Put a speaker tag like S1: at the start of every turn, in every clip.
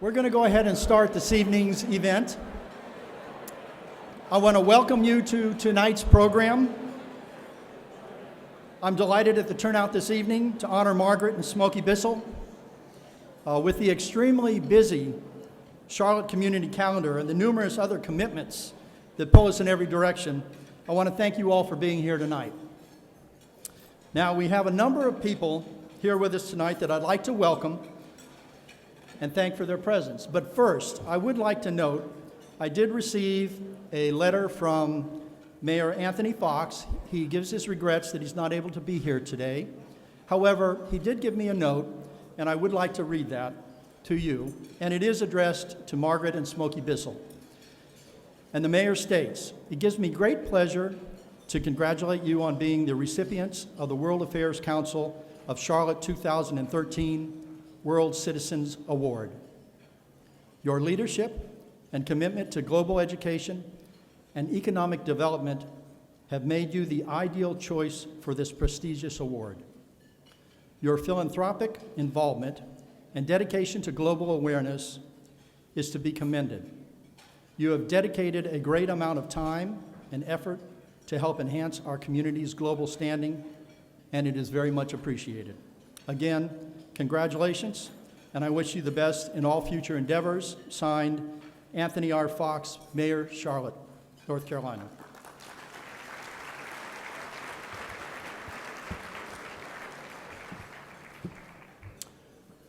S1: We're going to go ahead and start this evening's event. I want to welcome you to tonight's program. I'm delighted at the turnout this evening to honor Margaret and Smoky Bissell. With the extremely busy Charlotte community calendar and the numerous other commitments that pull us in every direction, I want to thank you all for being here tonight. Now, we have a number of people here with us tonight that I'd like to welcome and thank for their presence. But first, I would like to note, I did receive a letter from Mayor Anthony Fox. He gives his regrets that he's not able to be here today. However, he did give me a note, and I would like to read that to you, and it is addressed to Margaret and Smoky Bissell. And the mayor states, "It gives me great pleasure to congratulate you on being the recipients of the World Affairs Council of Charlotte 2013 World Citizens Award. Your leadership and commitment to global education and economic development have made you the ideal choice for this prestigious award. Your philanthropic involvement and dedication to global awareness is to be commended. You have dedicated a great amount of time and effort to help enhance our community's global standing, and it is very much appreciated. Again, congratulations, and I wish you the best in all future endeavors." Signed, Anthony R. Fox, Mayor, Charlotte, North Carolina.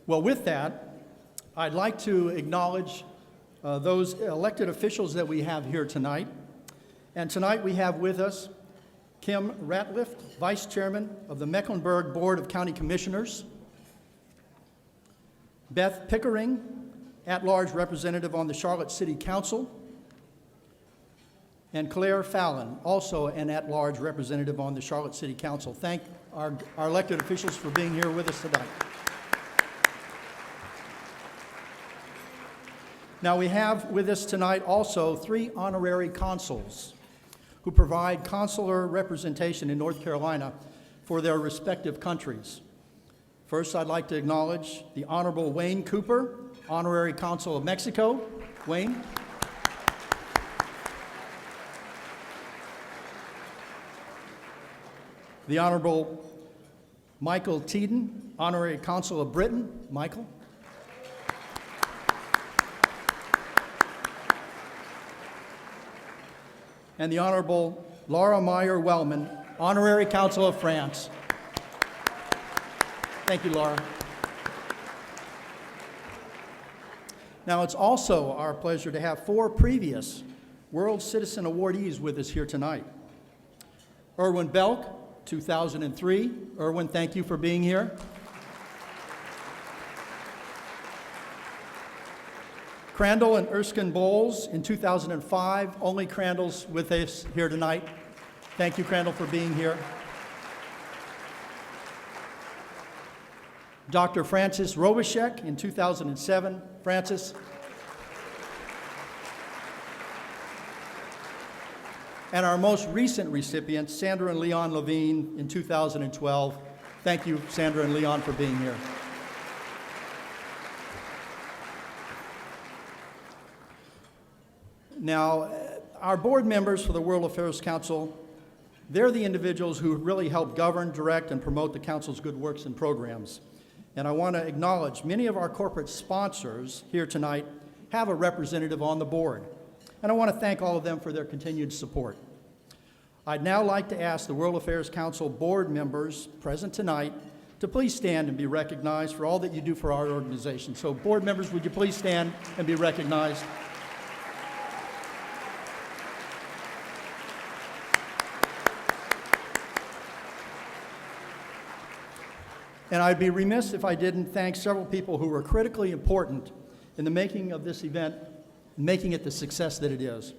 S1: Well, with that, I'd like to acknowledge those elected officials that we have here tonight. And tonight we have with us Kim Ratliff, Vice Chairman of the Mecklenburg Board of County Commissioners, Beth Pickering, at-large representative on the Charlotte City Council, and Claire Fallon, also an at-large representative on the Charlotte City Council. Thank our elected officials for being here with us tonight. Now, we have with us tonight also 3 honorary consuls who provide consular representation in North Carolina for their respective countries. First, I'd like to acknowledge the Honorable Wayne Cooper, Honorary Consul of Mexico. Wayne. The Honorable Michael Teeden, Honorary Consul of Britain. Michael. And the Honorable Laura Meyer-Wellman, Honorary Consul of France. Thank you, Laura. Now, it's also our pleasure to have 4 previous World Citizen awardees with us here tonight. Erwin Belk, 2003. Erwin, thank you for being here. Crandall and Erskine Bowles in 2005. Only Crandall's with us here tonight. Thank you, Crandall, for being here. Dr. Francis Robichek in 2007. Francis. And our most recent recipients, Sandra and Leon Levine in 2012. Thank you, Sandra and Leon, for being here. Now, our board members for the World Affairs Council, they're the individuals who really help govern, direct, and promote the Council's good works and programs. And I want to acknowledge many of our corporate sponsors here tonight have a representative on the board. And I want to thank all of them for their continued support. I'd now like to ask the World Affairs Council board members present tonight to please stand and be recognized for all that you do for our organization. So board members, would you please stand and be recognized? And I'd be remiss if I didn't thank several people who were critically important in the making of this event, making it the success that it is.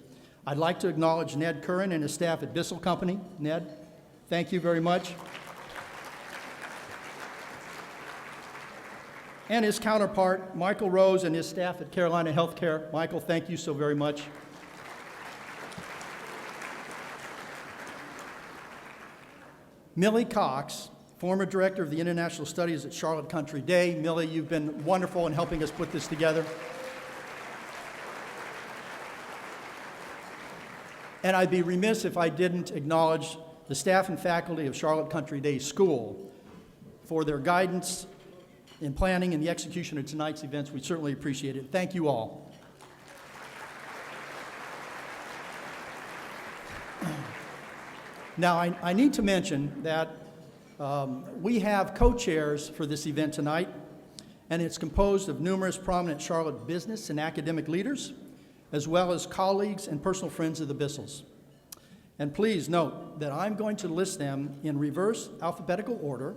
S1: I'd like to acknowledge Ned Curran and his staff at Bissell Company. Ned, thank you very much. And his counterpart, Michael Rose, and his staff at Carolina Healthcare. Michael, thank you so very much. Millie Cox, former director of the International Studies at Charlotte Country Day. Millie, you've been wonderful in helping us put this together. And I'd be remiss if I didn't acknowledge the staff and faculty of Charlotte Country Day School for their guidance in planning and the execution of tonight's events. We certainly appreciate it. Thank you all. Now, I need to mention that we have co-chairs for this event tonight, and it's composed of numerous prominent Charlotte business and academic leaders, as well as colleagues and personal friends of the Bissells. And please note that I'm going to list them in reverse alphabetical order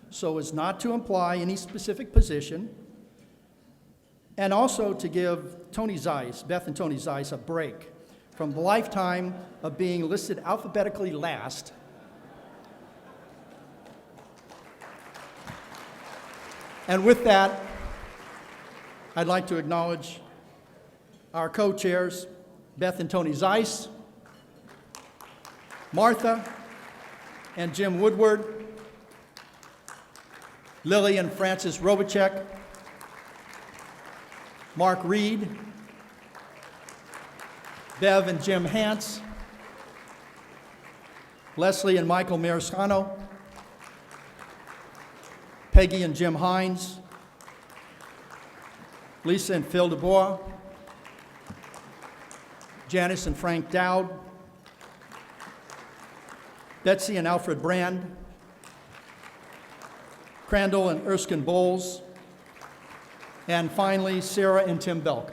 S1: so as not to imply any specific position, and also to give Tony Zeiss, Beth and Tony Zeiss, a break from the lifetime of being listed alphabetically last. And with that, I'd like to acknowledge our co-chairs, Beth and Tony Zeiss, Martha and Jim Woodward, Lily and Francis Robachek, Mark Reed, Bev and Jim Hance, Leslie and Michael Mariscano, Peggy and Jim Hines, Lisa and Phil DeBois, Janice and Frank Dowd, Betsy and Alfred Brand, Crandall and Erskine Bowles, and finally, Sarah and Tim Belk.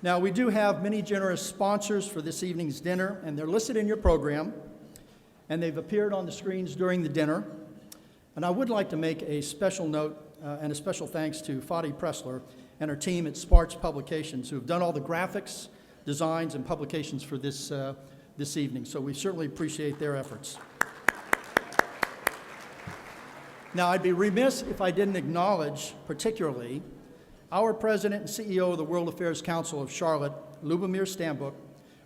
S1: Now, we do have many generous sponsors for this evening's dinner, and they're listed in your program, and they've appeared on the screens during the dinner. And I would like to make a special note and a special thanks to Fadi Pressler and her team at Sparks Publications, who have done all the graphics, designs, and publications for this evening. So we certainly appreciate their efforts. Now, I'd be remiss if I didn't acknowledge particularly our President and CEO of the World Affairs Council of Charlotte, Lubomir Stambuk,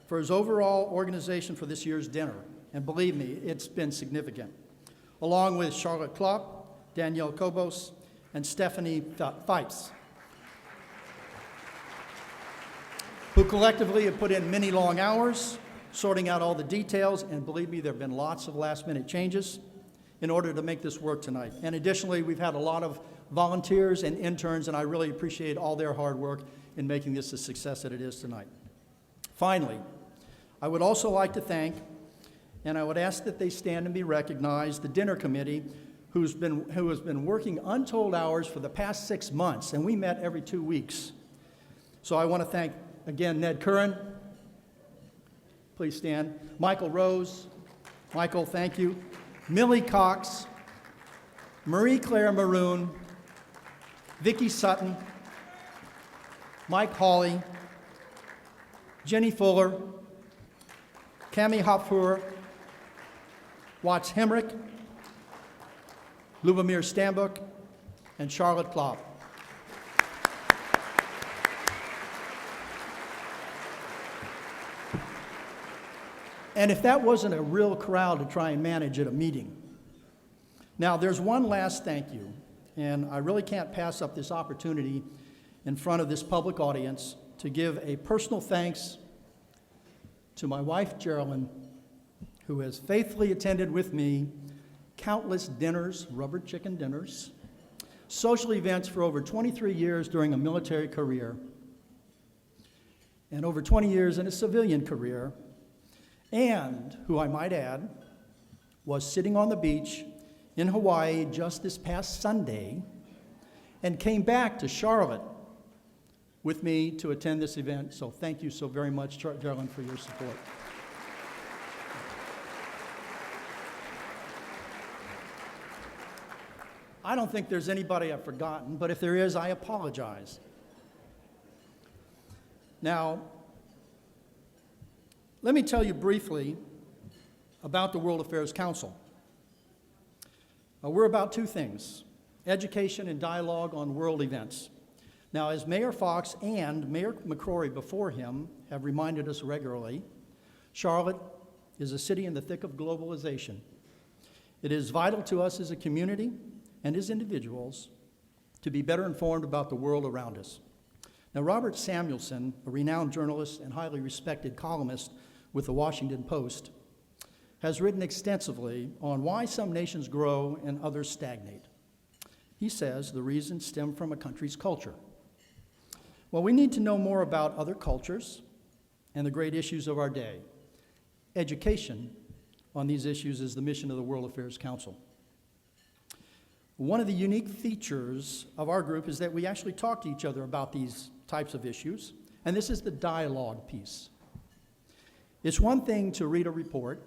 S1: for his overall organization for this year's dinner. And believe me, it's been significant. Along with Charlotte Klopp, Danielle Kobos, and Stephanie Fipes, who collectively have put in many long hours, sorting out all the details, and believe me, there have been lots of last-minute changes in order to make this work tonight. And additionally, we've had a lot of volunteers and interns, and I really appreciate all their hard work in making this a success that it is tonight. Finally, I would also like to thank, and I would ask that they stand and be recognized, the dinner committee, who has been working untold hours for the past 6 months, and we met every 2 weeks. So I want to thank, again, Ned Curran. Please stand. Michael Rose. Michael, thank you. Millie Cox, Marie-Claire Maroon, Vicki Sutton, Mike Hawley, Jenny Fuller, Cami Hopfur, Watts Hemrick, Lubomir Stambuk, and Charlotte Klopp. And if that wasn't a real crowd to try and manage at a meeting. Now, there's one last thank you, and I really can't pass up this opportunity in front of this public audience to give a personal thanks to my wife, Geraldine, who has faithfully attended with me countless dinners, rubber chicken dinners, social events for over 23 years during a military career, and over 20 years in a civilian career, and who I might add was sitting on the beach in Hawaii just this past Sunday and came back to Charlotte with me to attend this event. So thank you so very much, Geraldine, for your support. I don't think there's anybody I've forgotten, but if there is, I apologize. Now, let me tell you briefly about the World Affairs Council. We're about two things: education and dialogue on world events. Now, as Mayor Fox and Mayor McCrory before him have reminded us regularly, Charlotte is a city in the thick of globalization. It is vital to us as a community and as individuals to be better informed about the world around us. Now, Robert Samuelson, a renowned journalist and highly respected columnist with the Washington Post, has written extensively on why some nations grow and others stagnate. He says the reasons stem from a country's culture. Well, we need to know more about other cultures and the great issues of our day. Education on these issues is the mission of the World Affairs Council. One of the unique features of our group is that we actually talk to each other about these types of issues, and this is the dialogue piece. It's one thing to read a report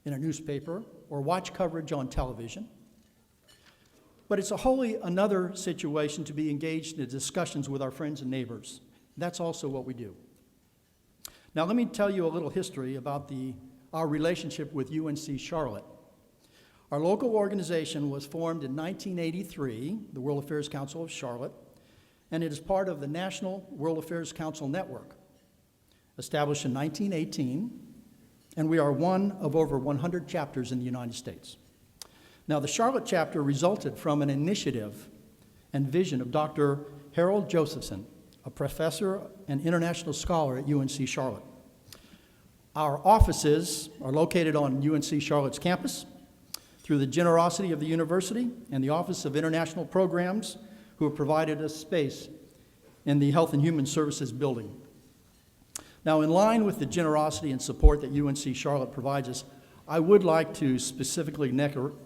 S1: in a newspaper or watch coverage on television, but it's a wholly another situation to be engaged in discussions with our friends and neighbors. That's also what we do. Now, let me tell you a little history about our relationship with UNC Charlotte. Our local organization was formed in 1983, the World Affairs Council of Charlotte, and it is part of the National World Affairs Council Network, established in 1918, and we are one of over 100 chapters in the United States. Now, the Charlotte chapter resulted from an initiative and vision of Dr. Harold Josephson, a professor and international scholar at UNC Charlotte. Our offices are located on UNC Charlotte's campus. Through the generosity of the university and the Office of International Programs, who have provided us space in the Health and Human Services building. Now, in line with the generosity and support that UNC Charlotte provides us, I would like to specifically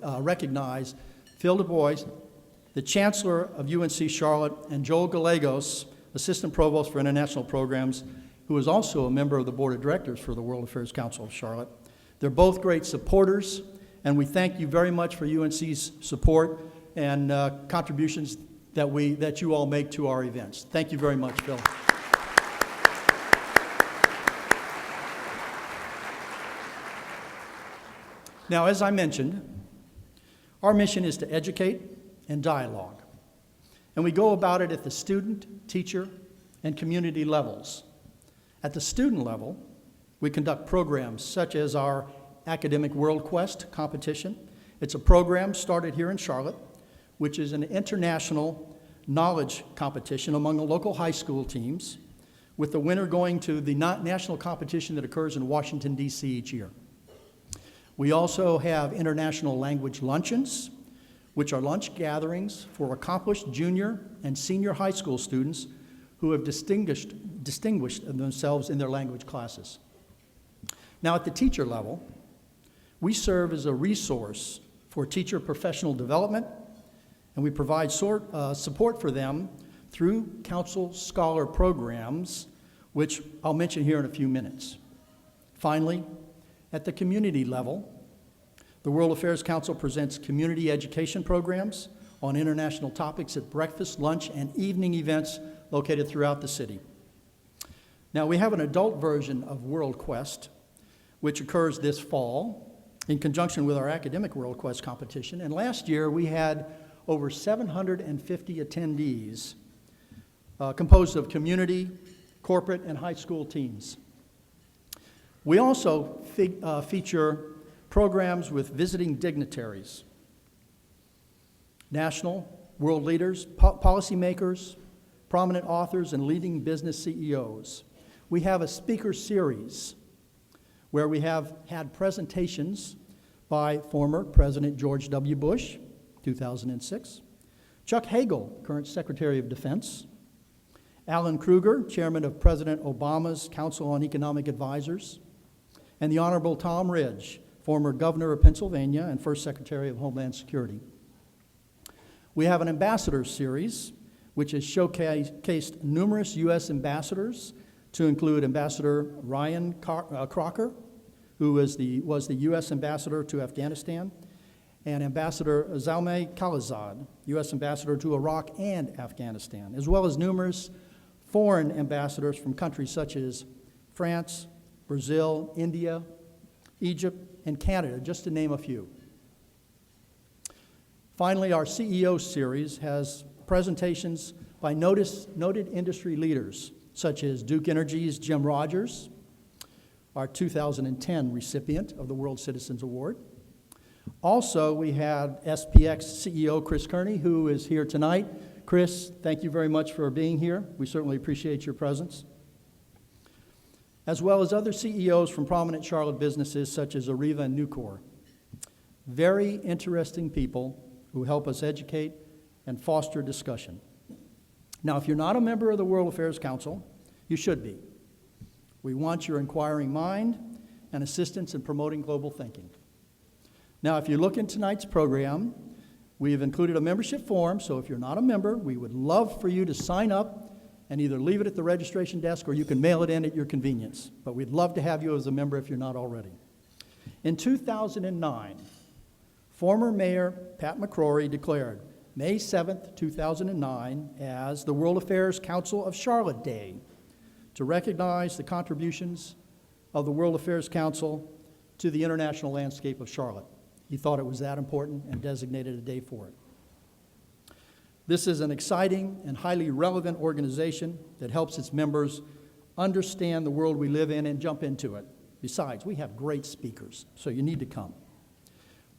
S1: recognize Phil Du Bois, the Chancellor of UNC Charlotte, and Joel Gallegos, Assistant Provost for International Programs, who is also a member of the Board of Directors for the World Affairs Council of Charlotte. They're both great supporters, and we thank you very much for UNC's support and contributions that you all make to our events. Thank you very much, Phil. Now, as I mentioned, our mission is to educate and dialogue. And we go about it at the student, teacher, and community levels. At the student level, we conduct programs such as our Academic World Quest competition. It's a program started here in Charlotte, which is an international knowledge competition among the local high school teams, with the winner going to the national competition that occurs in Washington, D.C. each year. We also have international language luncheons, which are lunch gatherings for accomplished junior and senior high school students who have distinguished themselves in their language classes. Now, at the teacher level, we serve as a resource for teacher professional development, and we provide support for them through council scholar programs, which I'll mention here in a few minutes. Finally, at the community level, the World Affairs Council presents community education programs on international topics at breakfast, lunch, and evening events located throughout the city. Now, we have an adult version of World Quest, which occurs this fall in conjunction with our Academic World Quest competition. And last year, we had over 750 attendees composed of community, corporate, and high school teams. We also feature programs with visiting dignitaries, national, world leaders, policymakers, prominent authors, and leading business CEOs. We have a speaker series where we have had presentations by former President George W. Bush, 2006, Chuck Hagel, current Secretary of Defense, Alan Kruger, Chairman of President Obama's Council on Economic Advisors, and the Honorable Tom Ridge, former Governor of Pennsylvania and First Secretary of Homeland Security. We have an ambassador series, which has showcased numerous U.S. ambassadors, to include Ambassador Ryan Crocker, who was the U.S. ambassador to Afghanistan, and Ambassador Zalmay Khalilzad, U.S. ambassador to Iraq and Afghanistan, as well as numerous foreign ambassadors from countries such as France, Brazil, India, Egypt, and Canada, just to name a few. Finally, our CEO series has presentations by noted industry leaders, such as Duke Energy's Jim Rogers, our 2010 recipient of the World Citizens Award. Also, we had SPX CEO Chris Kearney, who is here tonight. Chris, thank you very much for being here. We certainly appreciate your presence. As well as other CEOs from prominent Charlotte businesses such as Arriva and Nucor. Very interesting people who help us educate and foster discussion. Now, if you're not a member of the World Affairs Council, you should be. We want your inquiring mind and assistance in promoting global thinking. Now, if you look in tonight's program, we have included a membership form, so if you're not a member, we would love for you to sign up and either leave it at the registration desk or you can mail it in at your convenience. But we'd love to have you as a member if you're not already. In 2009, former Mayor Pat McCrory declared May 7th, 2009 as the World Affairs Council of Charlotte Day to recognize the contributions of the World Affairs Council to the international landscape of Charlotte. He thought it was that important and designated a day for it. This is an exciting and highly relevant organization that helps its members understand the world we live in and jump into it. Besides, we have great speakers, so you need to come.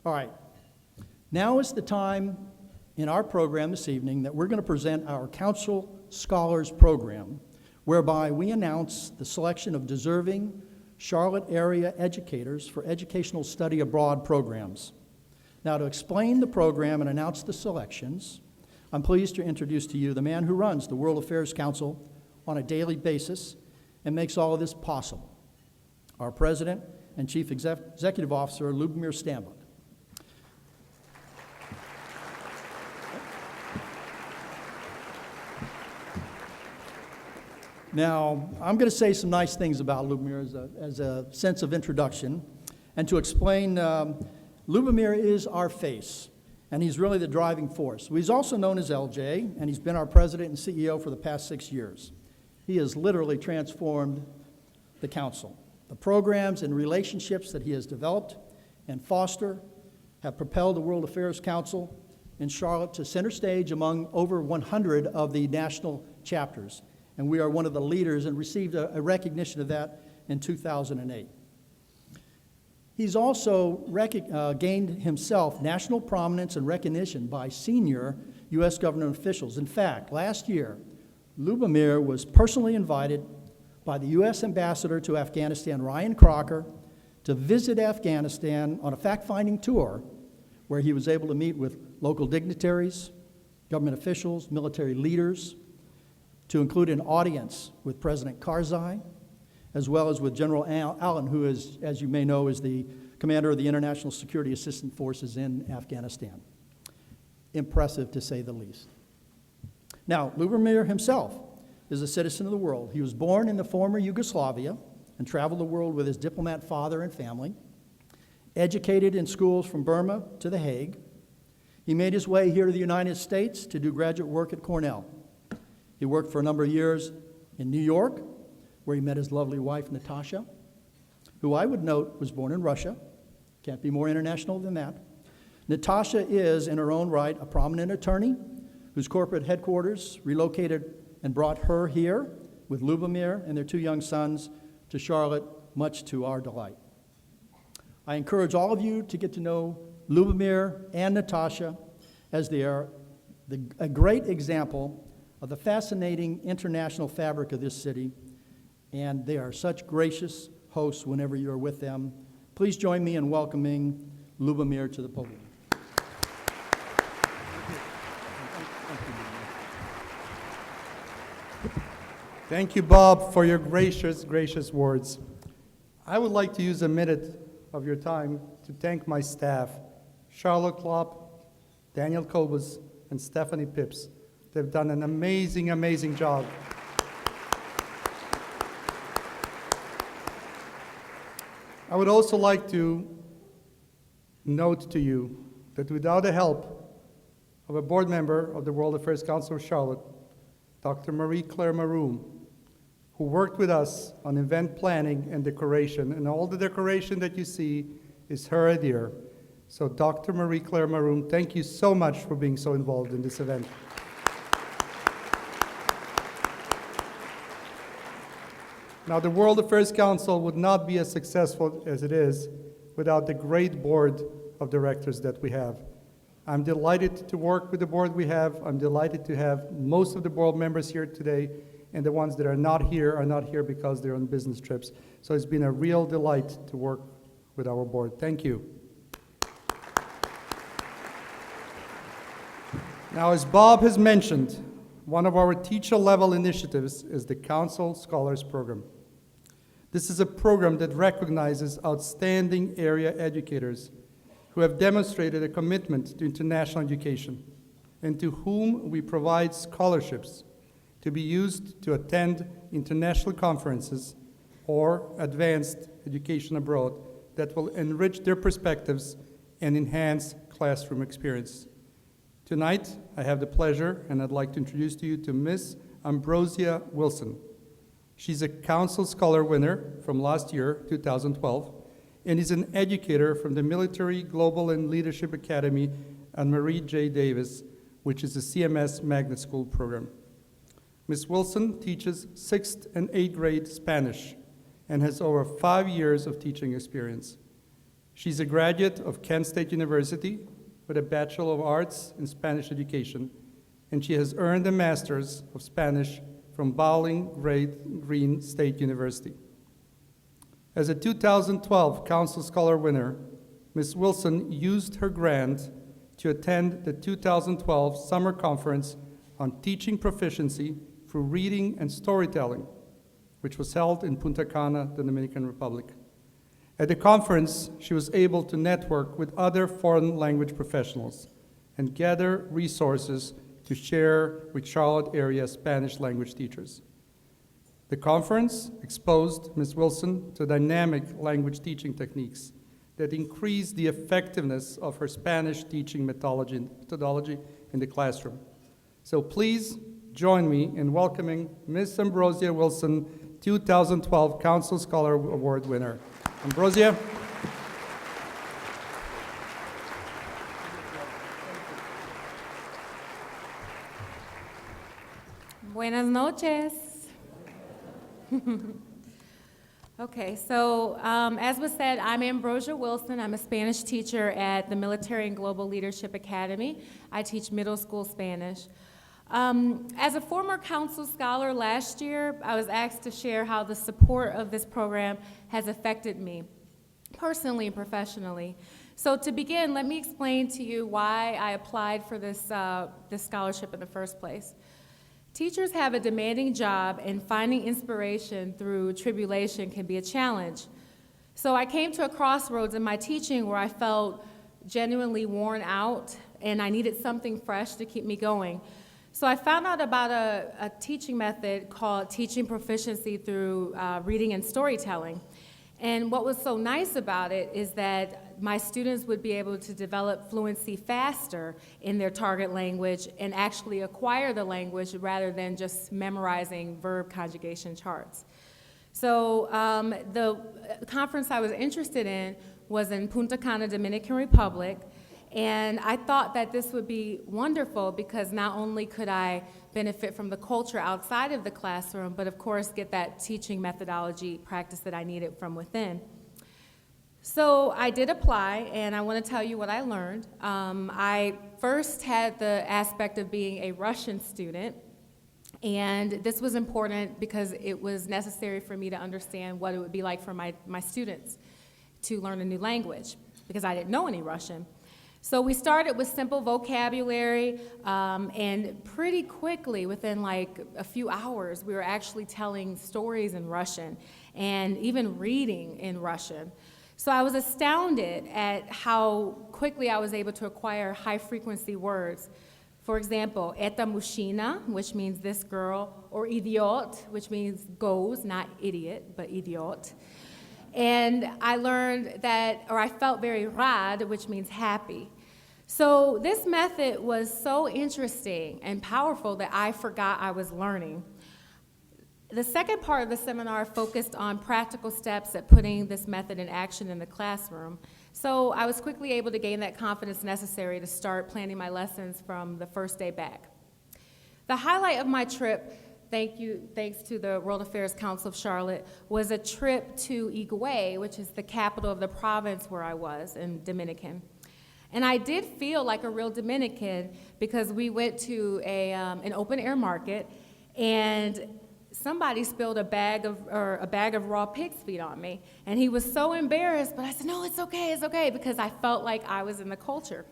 S1: All right, now is the time in our program this evening that we're going to present our Council Scholars Program, whereby we announce the selection of deserving Charlotte area educators for educational study abroad programs. Now, to explain the program and announce the selections, I'm pleased to introduce to you the man who runs the World Affairs Council on a daily basis and makes all of this possible, our President and Chief Executive Officer, Lubomir Stambuk. Now, I'm going to say some nice things about Lubomir as a sense of introduction. And to explain, Lubomir is our face, and he's really the driving force. He's also known as LJ, and he's been our president and CEO for the past 6 years. He has literally transformed the council. The programs and relationships that he has developed and fostered have propelled the World Affairs Council in Charlotte to center stage among over 100 of the national chapters. And we are one of the leaders and received a recognition of that in 2008. He's also gained himself national prominence and recognition by senior U.S. government officials. In fact, last year, Lubomir was personally invited by the U.S. ambassador to Afghanistan, Ryan Crocker, to visit Afghanistan on a fact-finding tour where he was able to meet with local dignitaries, government officials, military leaders, to include an audience with President Karzai, as well as with General Allen, who is, as you may know, is the commander of the International Security Assistance Forces in Afghanistan. Impressive, to say the least. Now, Lubomir himself is a citizen of the world. He was born in the former Yugoslavia and traveled the world with his diplomat father and family, educated in schools from Burma to The Hague. He made his way here to the United States to do graduate work at Cornell. He worked for a number of years in New York, where he met his lovely wife, Natasha, who I would note was born in Russia. Can't be more international than that. Natasha is, in her own right, a prominent attorney whose corporate headquarters relocated and brought her here with Lubomir and their 2 young sons to Charlotte, much to our delight. I encourage all of you to get to know Lubomir and Natasha, as they are a great example of the fascinating international fabric of this city, and they are such gracious hosts whenever you're with them. Please join me in welcoming Lubomir to the podium.
S2: Thank you, Bob, for your gracious, gracious words. I would like to use a minute of your time to thank my staff, Charlotte Klopp, Daniel Kobus, and Stephanie Pips. They've done an amazing, amazing job. I would also like to note to you that without the help of a board member of the World Affairs Council of Charlotte, Dr. Marie-Claire Maroon, who worked with us on event planning and decoration, and all the decoration that you see is her idea. So Dr. Marie-Claire Maroon, thank you so much for being so involved in this event. Now, the World Affairs Council would not be as successful as it is without the great board of directors that we have. I'm delighted to work with the board we have. I'm delighted to have most of the board members here today, and the ones that are not here because they're on business trips. So it's been a real delight to work with our board. Thank you. Now, as Bob has mentioned, one of our teacher-level initiatives is the Council Scholars Program. This is a program that recognizes outstanding area educators who have demonstrated a commitment to international education and to whom we provide scholarships to be used to attend international conferences or advanced education abroad that will enrich their perspectives and enhance classroom experience. Tonight, I have the pleasure, and I'd like to introduce to you to Miss Ambrosia Wilson. She's a Council Scholar winner from last year, 2012, and is an educator from the Military, Global, and Leadership Academy at Marie J. Davis, which is a CMS Magnet School program. Ms. Wilson teaches 6th and 8th grade Spanish and has over 5 years of teaching experience. She's a graduate of Kent State University with a Bachelor of Arts in Spanish Education, and she has earned a Master's of Spanish from Bowling Green State University. As a 2012 Council Scholar winner, Ms. Wilson used her grant to attend the 2012 Summer Conference on Teaching Proficiency through Reading and Storytelling, which was held in Punta Cana, the Dominican Republic. At the conference, she was able to network with other foreign language professionals and gather resources to share with Charlotte area Spanish language teachers. The conference exposed Ms. Wilson to dynamic language teaching techniques that increased the effectiveness of her Spanish teaching methodology in the classroom. So please join me in welcoming Ms. Ambrosia Wilson, 2012 Council Scholar Award winner. Ambrosia.
S3: Buenas noches. Okay, so as was said, I'm Ambrosia Wilson. I'm a Spanish teacher at the Military and Global Leadership Academy. I teach middle school Spanish. As a former council scholar last year, I was asked to share how the support of this program has affected me, personally and professionally. So to begin, let me explain to you why I applied for this scholarship in the first place. Teachers have a demanding job, and finding inspiration through tribulation can be a challenge. So I came to a crossroads in my teaching where I felt genuinely worn out, and I needed something fresh to keep me going. So I found out about a teaching method called teaching proficiency through reading and storytelling. And what was so nice about it is that my students would be able to develop fluency faster in their target language and actually acquire the language rather than just memorizing verb conjugation charts. So the conference I was interested in was in Punta Cana, Dominican Republic. And I thought that this would be wonderful because not only could I benefit from the culture outside of the classroom, but of course get that teaching methodology practice that I needed from within. So I did apply, and I want to tell you what I learned. I first had the aspect of being a Russian student, and this was important because it was necessary for me to understand what it would be like for my students to learn a new language, because I didn't know any Russian. So we started with simple vocabulary, and pretty quickly, within like a few hours, we were actually telling stories in Russian and even reading in Russian. So I was astounded at how quickly I was able to acquire high-frequency words. For example, "eta mushina," which means this girl, or "idiot," which means goes, not idiot, but idiot. And I learned that, or I felt very rad, which means happy. So this method was so interesting and powerful that I forgot I was learning. The second part of the seminar focused on practical steps at putting this method in action in the classroom. So I was quickly able to gain that confidence necessary to start planning my lessons from the first day back. The highlight of my trip, thanks to the World Affairs Council of Charlotte, was a trip to Higüey, which is the capital of the province where I was in Dominican. And I did feel like a real Dominican because we went to an open-air market, and somebody spilled a bag of raw pig's feet on me. And he was so embarrassed, but I said, no, it's okay, because I felt like I was in the culture.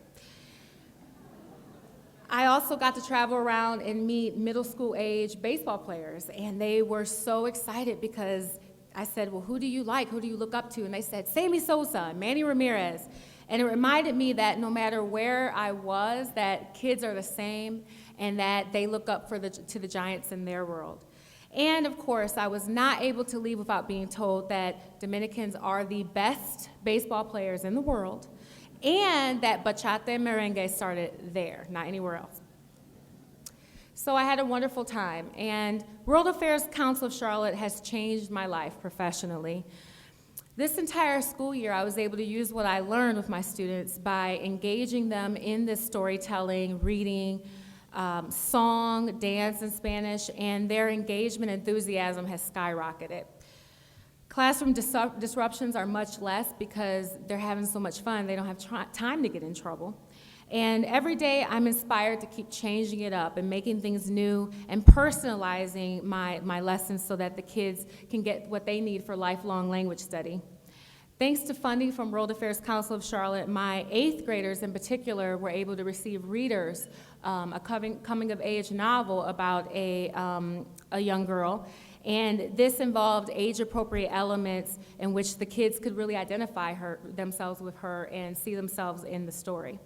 S3: I also got to travel around and meet middle school age baseball players, and they were so excited because I said, well, who do you like? Who do you look up to? And they said, Sammy Sosa, Manny Ramirez. And it reminded me that no matter where I was, that kids are the same and that they look up to the giants in their world. And of course, I was not able to leave without being told that Dominicans are the best baseball players in the world, and that bachata and merengue started there, not anywhere else. So I had a wonderful time, and World Affairs Council of Charlotte has changed my life professionally. This entire school year, I was able to use what I learned with my students by engaging them in this storytelling, reading, song, dance in Spanish, and their engagement enthusiasm has skyrocketed. Classroom disruptions are much less because they're having so much fun, they don't have time to get in trouble. And every day I'm inspired to keep changing it up and making things new and personalizing my lessons so that the kids can get what they need for lifelong language study. Thanks to funding from World Affairs Council of Charlotte, my 8th graders in particular were able to receive readers, a coming-of-age novel about a young girl. And this involved age-appropriate elements in which the kids could really identify themselves with her and see themselves in the story.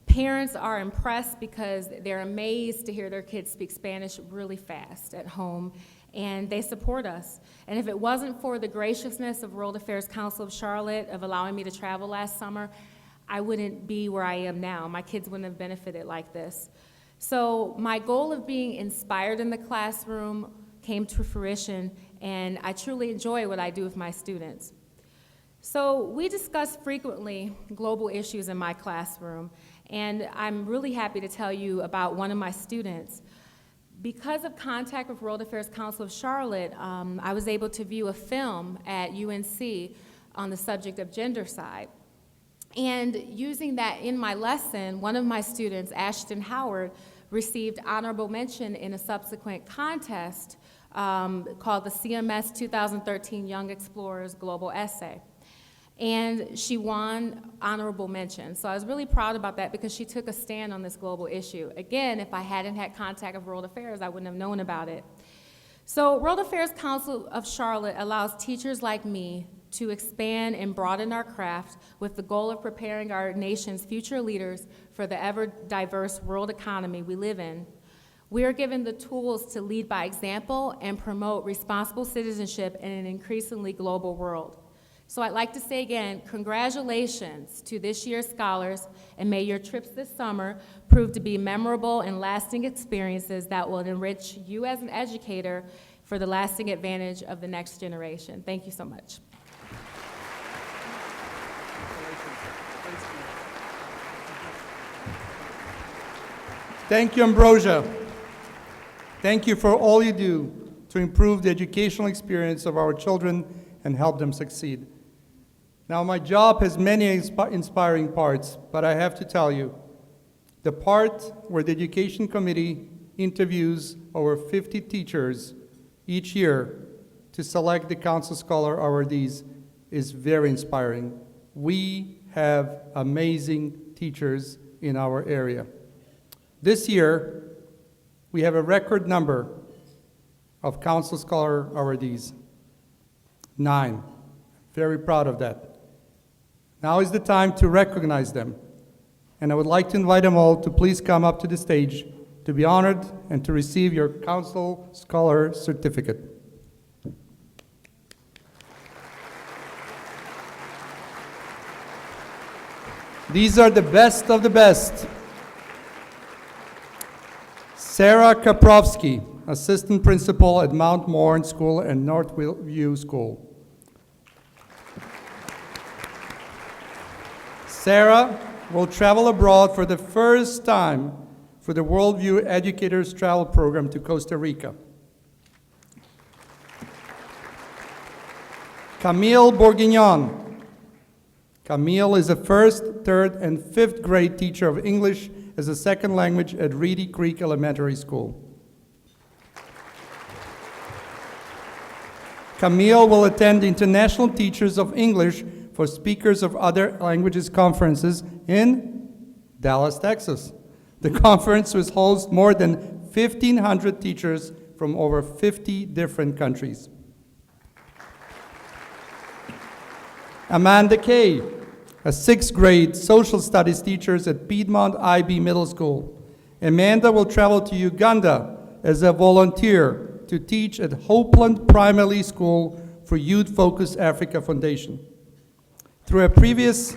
S3: Parents are impressed because they're amazed to hear their kids speak Spanish really fast at home, and they support us. And if it wasn't for the graciousness of World Affairs Council of Charlotte of allowing me to travel last summer, I wouldn't be where I am now. My kids wouldn't have benefited like this. So my goal of being inspired in the classroom came to fruition, and I truly enjoy what I do with my students. So we discuss frequently global issues in my classroom, and I'm really happy to tell you about one of my students. Because of contact with World Affairs Council of Charlotte, I was able to view a film at UNC on the subject of gendercide. And using that in my lesson, one of my students, Ashton Howard, received honorable mention in a subsequent contest called the CMS 2013 Young Explorers Global Essay. And she won honorable mention. So I was really proud about that because she took a stand on this global issue. Again, if I hadn't had contact with World Affairs, I wouldn't have known about it. So World Affairs Council of Charlotte allows teachers like me to expand and broaden our craft with the goal of preparing our nation's future leaders for the ever-diverse world economy we live in. We are given the tools to lead by example and promote responsible citizenship in an increasingly global world. So I'd like to say again, congratulations to this year's scholars, and may your trips this summer prove to be memorable and lasting experiences that will enrich you as an educator for the lasting advantage of the next generation. Thank you so much.
S2: Thank you, Ambrosia. Thank you for all you do to improve the educational experience of our children and help them succeed. Now, my job has many inspiring parts, but I have to tell you, the part where the Education Committee interviews over 50 teachers each year to select the Council Scholar awardees is very inspiring. We have amazing teachers in our area. This year, we have a record number of Council Scholar awardees, 9. Very proud of that. Now is the time to recognize them, and I would like to invite them all to please come up to the stage to be honored and to receive your Council Scholar certificate. These are the best of the best. Sarah Kaprowski, Assistant Principal at Mount Morn School and Northview School. Sarah will travel abroad for the first time for the Worldview Educators Travel Program to Costa Rica. Camille Bourguignon. Camille is a first, third, and fifth grade teacher of English as a second language at Reedy Creek Elementary School. Camille will attend the International Teachers of English for Speakers of Other Languages conferences in Dallas, Texas. The conference will host more than 1,500 teachers from over 50 different countries. Amanda Kay, a sixth grade social studies teacher at Piedmont IB Middle School. Amanda will travel to Uganda as a volunteer to teach at Hopeland Primary School for Youth Focus Africa Foundation. Through a previous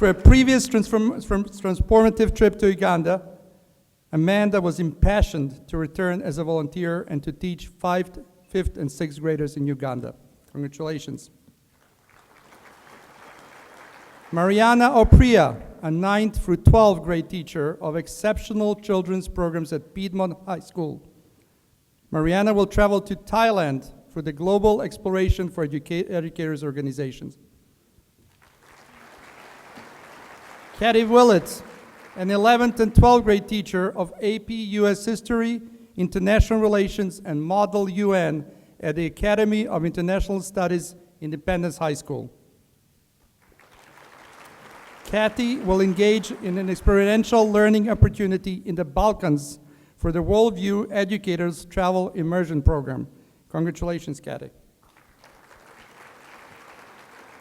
S2: transformative trip to Uganda, Amanda was impassioned to return as a volunteer and to teach fifth, and sixth graders in Uganda. Congratulations. Mariana Opria, a 9th through 12th grade teacher of exceptional children's programs at Piedmont High School. Mariana will travel to Thailand for the Global Exploration for Educators Organizations. Kathy Willett, an 11th and 12th grade teacher of AP US History, International Relations, and Model UN at the Academy of International Studies, Independence High School. Kathy will engage in an experiential learning opportunity in the Balkans for the Worldview Educators Travel Immersion Program. Congratulations, Kathy.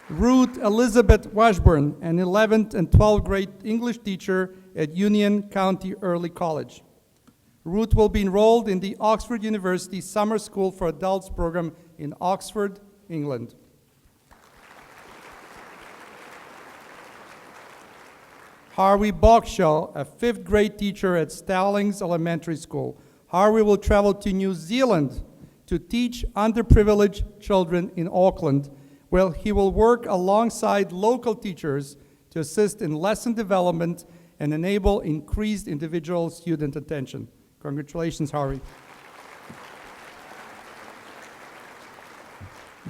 S2: Ruth Elizabeth Washburn, an 11th and 12th grade English teacher at Union County Early College. Ruth will be enrolled in the Oxford University Summer School for Adults program in Oxford, England. Harvey Bogshaw, a 5th grade teacher at Stallings Elementary School. Harvey will travel to New Zealand to teach underprivileged children in Auckland, where he will work alongside local teachers to assist in lesson development and enable increased individual student attention. Congratulations, Harvey.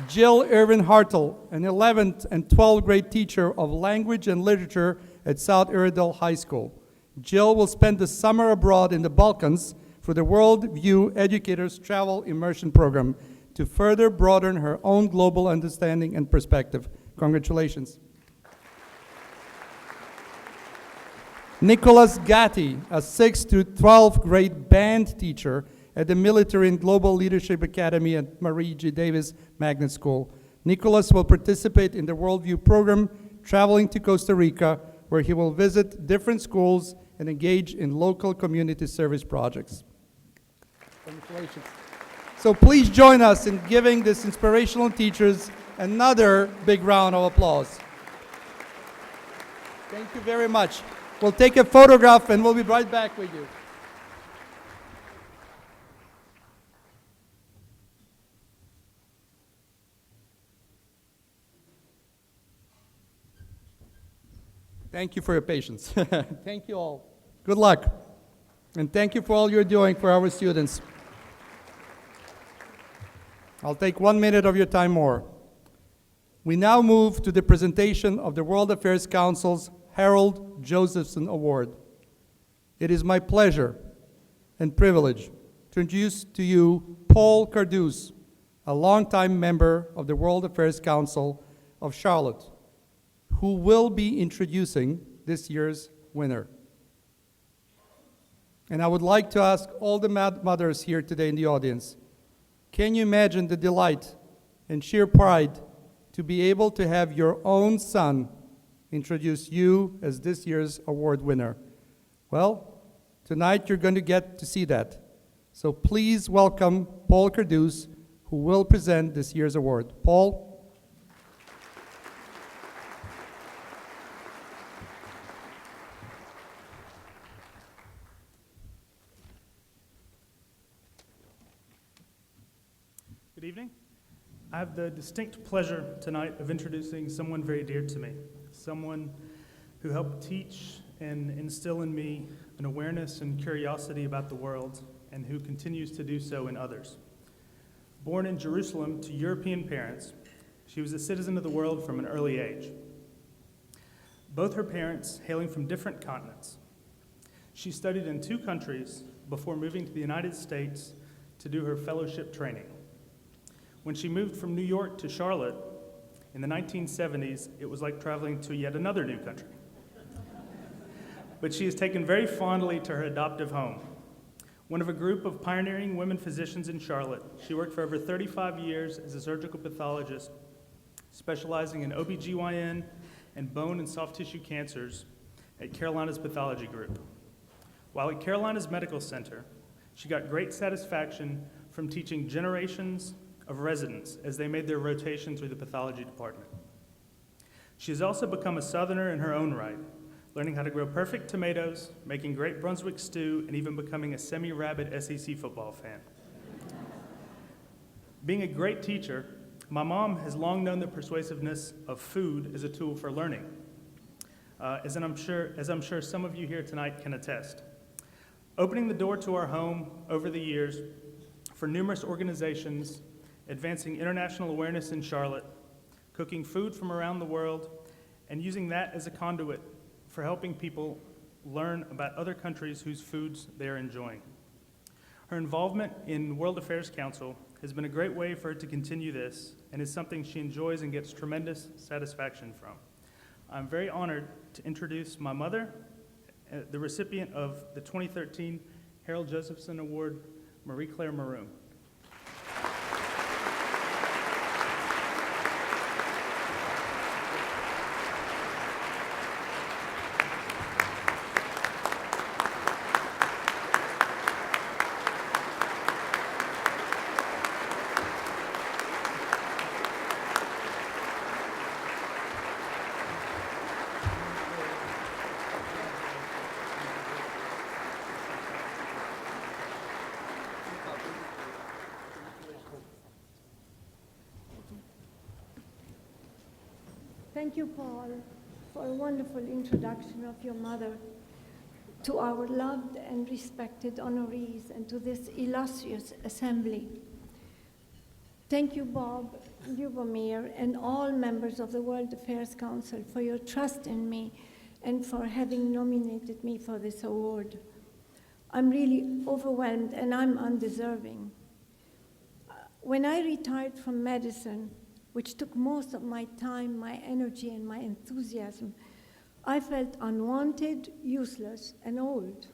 S2: Jill Irvin Hartle, an 11th and 12th grade teacher of language and literature at South Iredell High School. Jill will spend the summer abroad in the Balkans for the Worldview Educators Travel Immersion Program to further broaden her own global understanding and perspective. Congratulations. Nicholas Gatti, a 6th to 12th grade band teacher at the Military and Global Leadership Academy at Marie G. Davis Magnet School. Nicholas will participate in the Worldview program, traveling to Costa Rica, where he will visit different schools and engage in local community service projects. Congratulations. So please join us in giving these inspirational teachers another big round of applause. Thank you very much. We'll take a photograph and we'll be right back with you. Thank you for your patience. Thank you all. Good luck. And thank you for all you're doing for our students. I'll take 1 minute of your time more. We now move to the presentation of the World Affairs Council's Harold Josephson Award. It is my pleasure and privilege to introduce to you Paul Carduce, a longtime member of the World Affairs Council of Charlotte, who will be introducing this year's winner. And I would like to ask all the mothers here today in the audience, can you imagine the delight and sheer pride to be able to have your own son introduce you as this year's award winner? Well, tonight you're going to get to see that. So please welcome Paul Carduce, who will present this year's award. Paul?
S4: Good evening. I have the distinct pleasure tonight of introducing someone very dear to me, someone who helped teach and instill in me an awareness and curiosity about the world, and who continues to do so in others. Born in Jerusalem to European parents, She was a citizen of the world from an early age. Both her parents hailing from different continents. She studied in 2 countries before moving to the United States to do her fellowship training. When she moved from New York to Charlotte in the 1970s, it was like traveling to yet another new country. But she is taken very fondly to her adoptive home. One of a group of pioneering women physicians in Charlotte, she worked for over 35 years as a surgical pathologist, specializing in OBGYN and bone and soft tissue cancers at Carolina's Pathology Group. While at Carolina's Medical Center, she got great satisfaction from teaching generations of residents as they made their rotation through the pathology department. She has also become a Southerner in her own right, learning how to grow perfect tomatoes, making great Brunswick stew, and even becoming a semi-rabid SEC football fan. Being a great teacher, my mom has long known the persuasiveness of food as a tool for learning, as I'm sure some of you here tonight can attest. Opening the door to our home over the years for numerous organizations, advancing international awareness in Charlotte, cooking food from around the world, and using that as a conduit for helping people learn about other countries whose foods they are enjoying. Her involvement in World Affairs Council has been a great way for her to continue this and is something she enjoys and gets tremendous satisfaction from. I'm very honored to introduce my mother, the recipient of the 2013 Harold Josephson Award, Marie Claire Maroon.
S5: Thank you, Paul, for a wonderful introduction of your mother to our loved and respected honorees and to this illustrious assembly. Thank you, Bob, Lubomir, and all members of the World Affairs Council for your trust in me and for having nominated me for this award. I'm really overwhelmed and I'm undeserving. When I retired from medicine, which took most of my time, my energy, and my enthusiasm, I felt unwanted, useless, and old.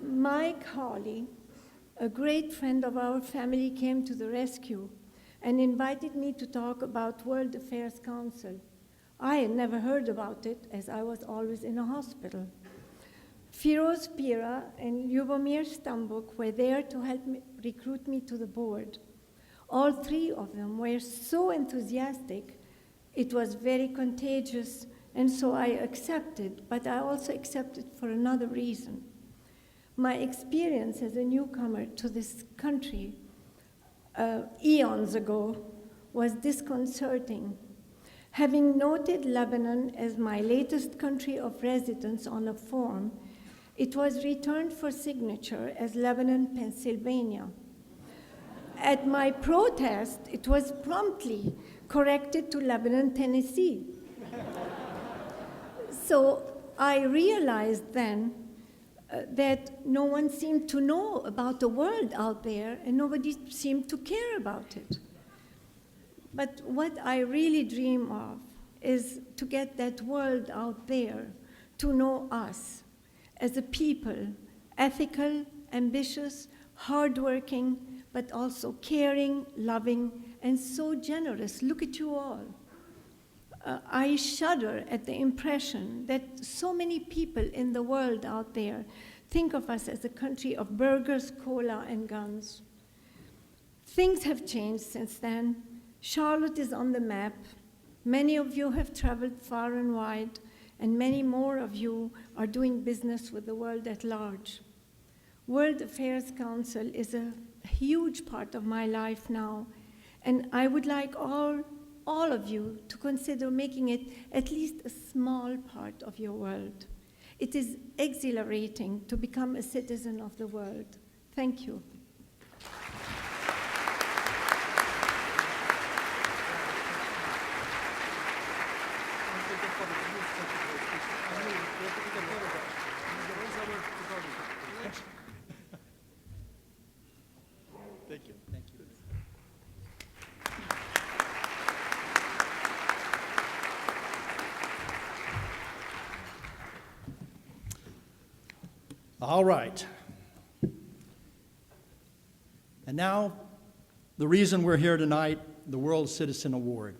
S5: Mike Hawley, a great friend of our family, came to the rescue and invited me to talk about World Affairs Council. I had never heard about it, as I was always in a hospital. Firoz Pira and Lubomir Stambuk were there to help me recruit me to the board. All 3 of them were so enthusiastic, it was very contagious, and so I accepted, but I also accepted for another reason. My experience as a newcomer to this country eons ago was disconcerting. Having noted Lebanon as my latest country of residence on a form, it was returned for signature as Lebanon, Pennsylvania. At my protest, it was promptly corrected to Lebanon, Tennessee. So I realized then that no one seemed to know about the world out there, and nobody seemed to care about it. But what I really dream of is to get that world out there to know us as a people, ethical, ambitious, hardworking, but also caring, loving, and so generous. Look at you all. I shudder at the impression that so many people in the world out there think of us as a country of burgers, cola, and guns. Things have changed since then. Charlotte is on the map. Many of you have traveled far and wide, and many more of you are doing business with the world at large. World Affairs Council is a huge part of my life now, and I would like all of you to consider making it at least a small part of your world. It is exhilarating to become a citizen of the world. Thank you.
S1: All right. And now, the reason we're here tonight, the World Citizen Award.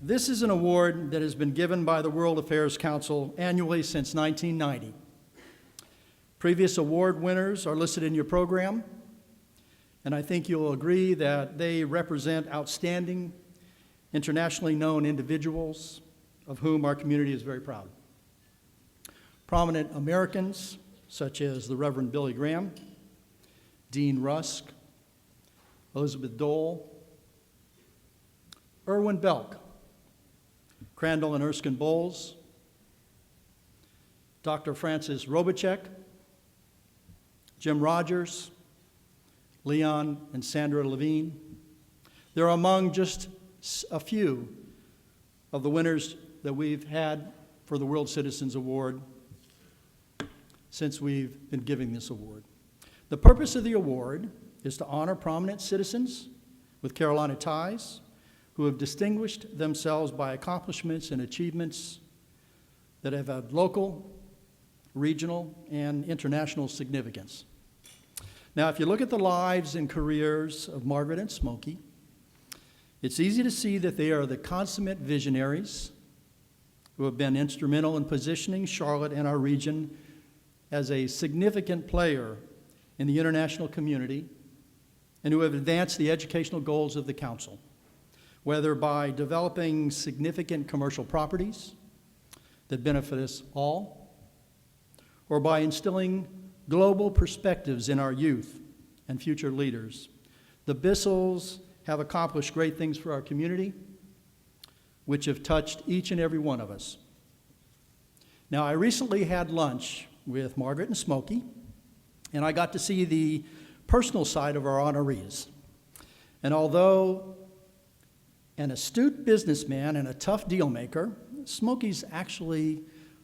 S1: This is an award that has been given by the World Affairs Council annually since 1990. Previous award winners are listed in your program, and I think you'll agree that they represent outstanding, internationally known individuals of whom our community is very proud. Prominent Americans, such as the Reverend Billy Graham, Dean Rusk, Elizabeth Dole, Irwin Belk, Crandall and Erskine Bowles, Dr. Francis Robichek, Jim Rogers, Leon and Sandra Levine. They're among just a few of the winners that we've had for the World Citizens Award since we've been giving this award. The purpose of the award is to honor prominent citizens with Carolina ties who have distinguished themselves by accomplishments and achievements that have had local, regional, and international significance. Now, if you look at the lives and careers of Margaret and Smoky, it's easy to see that they are the consummate visionaries who have been instrumental in positioning Charlotte and our region as a significant player in the international community and who have advanced the educational goals of the Council, whether by developing significant commercial properties that benefit us all, or by instilling global perspectives in our youth and future leaders. The Bissells have accomplished great things for our community, which have touched each and every one of us. Now, I recently had lunch with Margaret and Smoky, and I got to see the personal side of our honorees. And although an astute businessman and a tough deal maker, Smoky's actually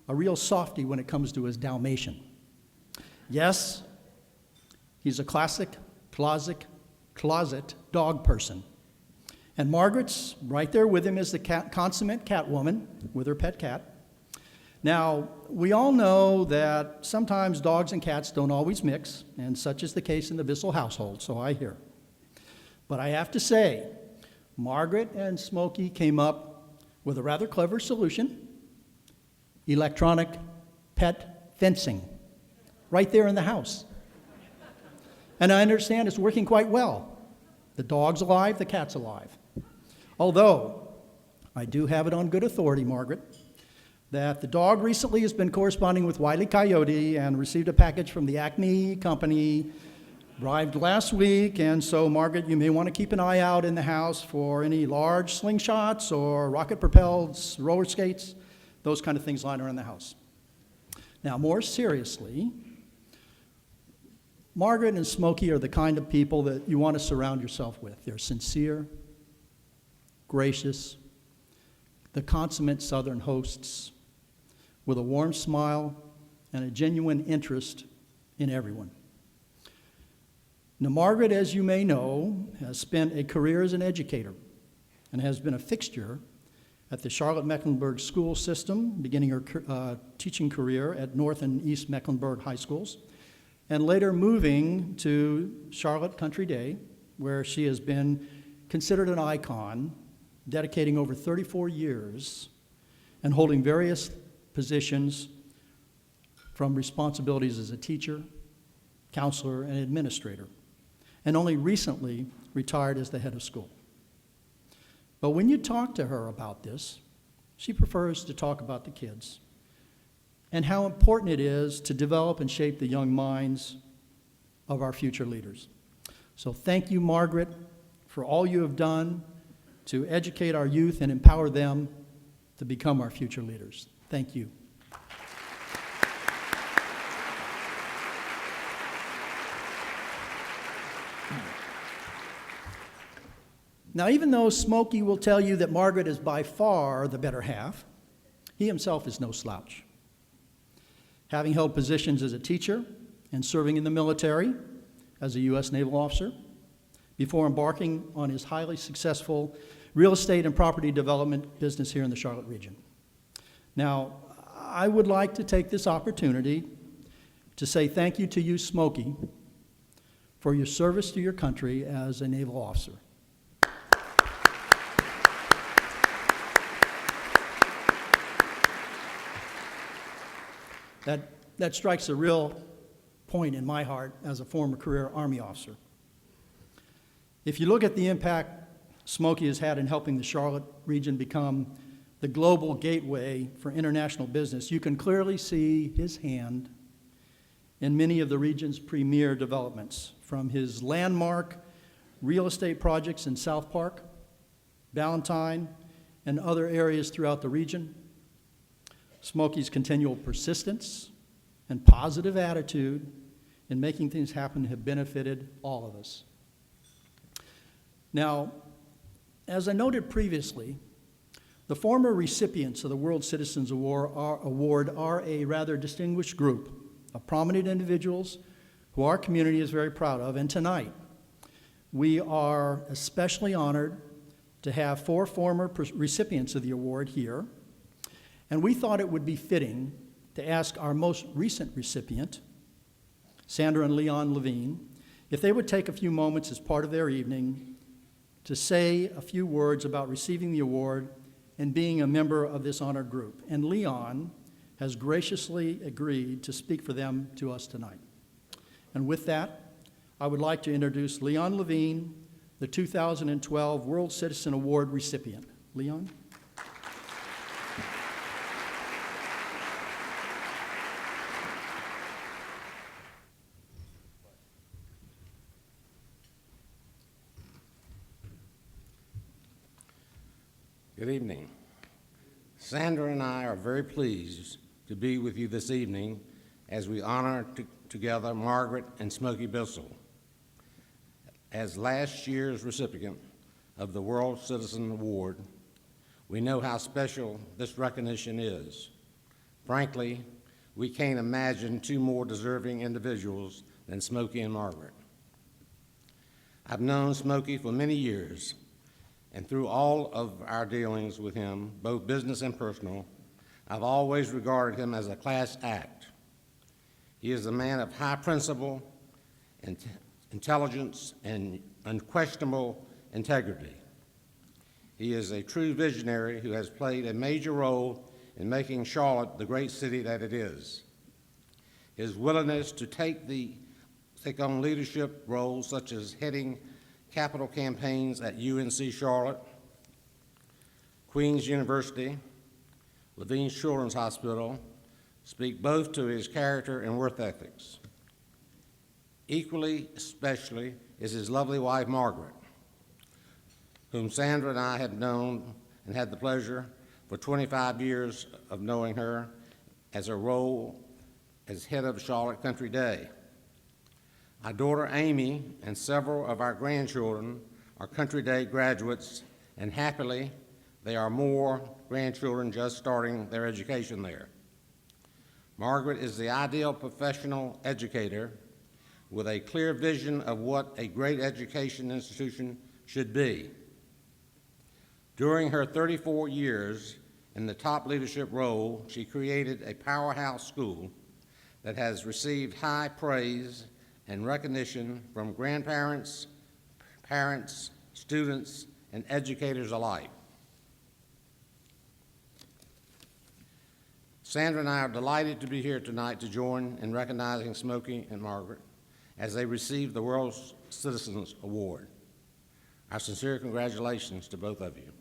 S1: a real softie when it comes to his Dalmatian. Yes, he's a classic closet dog person. And Margaret's right there with him as the consummate cat woman with her pet cat. Now, we all know that sometimes dogs and cats don't always mix, and such is the case in the Bissell household, so I hear. But I have to say, Margaret and Smoky came up with a rather clever solution: electronic pet fencing, right there in the house. And I understand it's working quite well. The dog's alive, the cat's alive. Although, I do have it on good authority, Margaret, that the dog recently has been corresponding with Wile E. Coyote and received a package from the Acme Company, arrived last week, and so, Margaret, you may want to keep an eye out in the house for any large slingshots or rocket-propelled roller skates, those kind of things lying around the house. Now, more seriously, Margaret and Smoky are the kind of people that you want to surround yourself with. They're sincere, gracious, the consummate Southern hosts, with a warm smile and a genuine interest in everyone. Now, Margaret, as you may know, has spent a career as an educator and has been a fixture at the Charlotte-Mecklenburg school system, beginning her teaching career at North and East Mecklenburg high schools, and later moving to Charlotte Country Day, where she has been considered an icon, dedicating over 34 years and holding various positions from responsibilities as a teacher, counselor, and administrator, and only recently retired as the head of school. But when you talk to her about this, she prefers to talk about the kids and how important it is to develop and shape the young minds of our future leaders. So thank you, Margaret, for all you have done to educate our youth and empower them to become our future leaders. Thank you. Now, even though Smoky will tell you that Margaret is by far the better half, he himself is no slouch. Having held positions as a teacher and serving in the military as a U.S. naval officer, before embarking on his highly successful real estate and property development business here in the Charlotte region. Now, I would like to take this opportunity to say thank you to you, Smoky, for your service to your country as a naval officer. That strikes a real point in my heart as a former career Army officer. If you look at the impact Smoky has had in helping the Charlotte region become the global gateway for international business, you can clearly see his hand in many of the region's premier developments, from his landmark real estate projects in South Park, Ballantyne, and other areas throughout the region. Smoky's continual persistence and positive attitude in making things happen have benefited all of us. Now, as I noted previously, the former recipients of the World Citizens Award are a rather distinguished group of prominent individuals who our community is very proud of, and tonight we are especially honored to have 4 former recipients of the award here, and we thought it would be fitting to ask our most recent recipient, Sandra and Leon Levine, if they would take a few moments as part of their evening to say a few words about receiving the award and being a member of this honored group. And Leon has graciously agreed to speak for them to us tonight. And with that, I would like to introduce Leon Levine, the 2012 World Citizen Award recipient. Leon?
S6: Good evening. Sandra and I are very pleased to be with you this evening as we honor together Margaret and Smoky Bissell as last year's recipient of the World Citizen Award. We know how special this recognition is. Frankly, we can't imagine 2 more deserving individuals than Smoky and Margaret. I've known Smoky for many years, and through all of our dealings with him, both business and personal, I've always regarded him as a class act. He is a man of high principle, intelligence, and unquestionable integrity. He is a true visionary who has played a major role in making Charlotte the great city that it is. His willingness to take on leadership roles such as heading capital campaigns at UNC Charlotte, Queen's University, Levine Children's Hospital, speak both to his character and work ethics. Equally especially is his lovely wife, Margaret, whom Sandra and I have known and had the pleasure for 25 years of knowing her as her role as head of Charlotte Country Day. Our daughter Amy and several of our grandchildren are Country Day graduates, and happily, there are more grandchildren just starting their education there. Margaret is the ideal professional educator with a clear vision of what a great education institution should be. During her 34 years in the top leadership role, she created a powerhouse school that has received high praise and recognition from grandparents, parents, students, and educators alike. Sandra and I are delighted to be here tonight to join in recognizing Smoky and Margaret as they receive the World Citizens Award. Our sincere congratulations to both of you.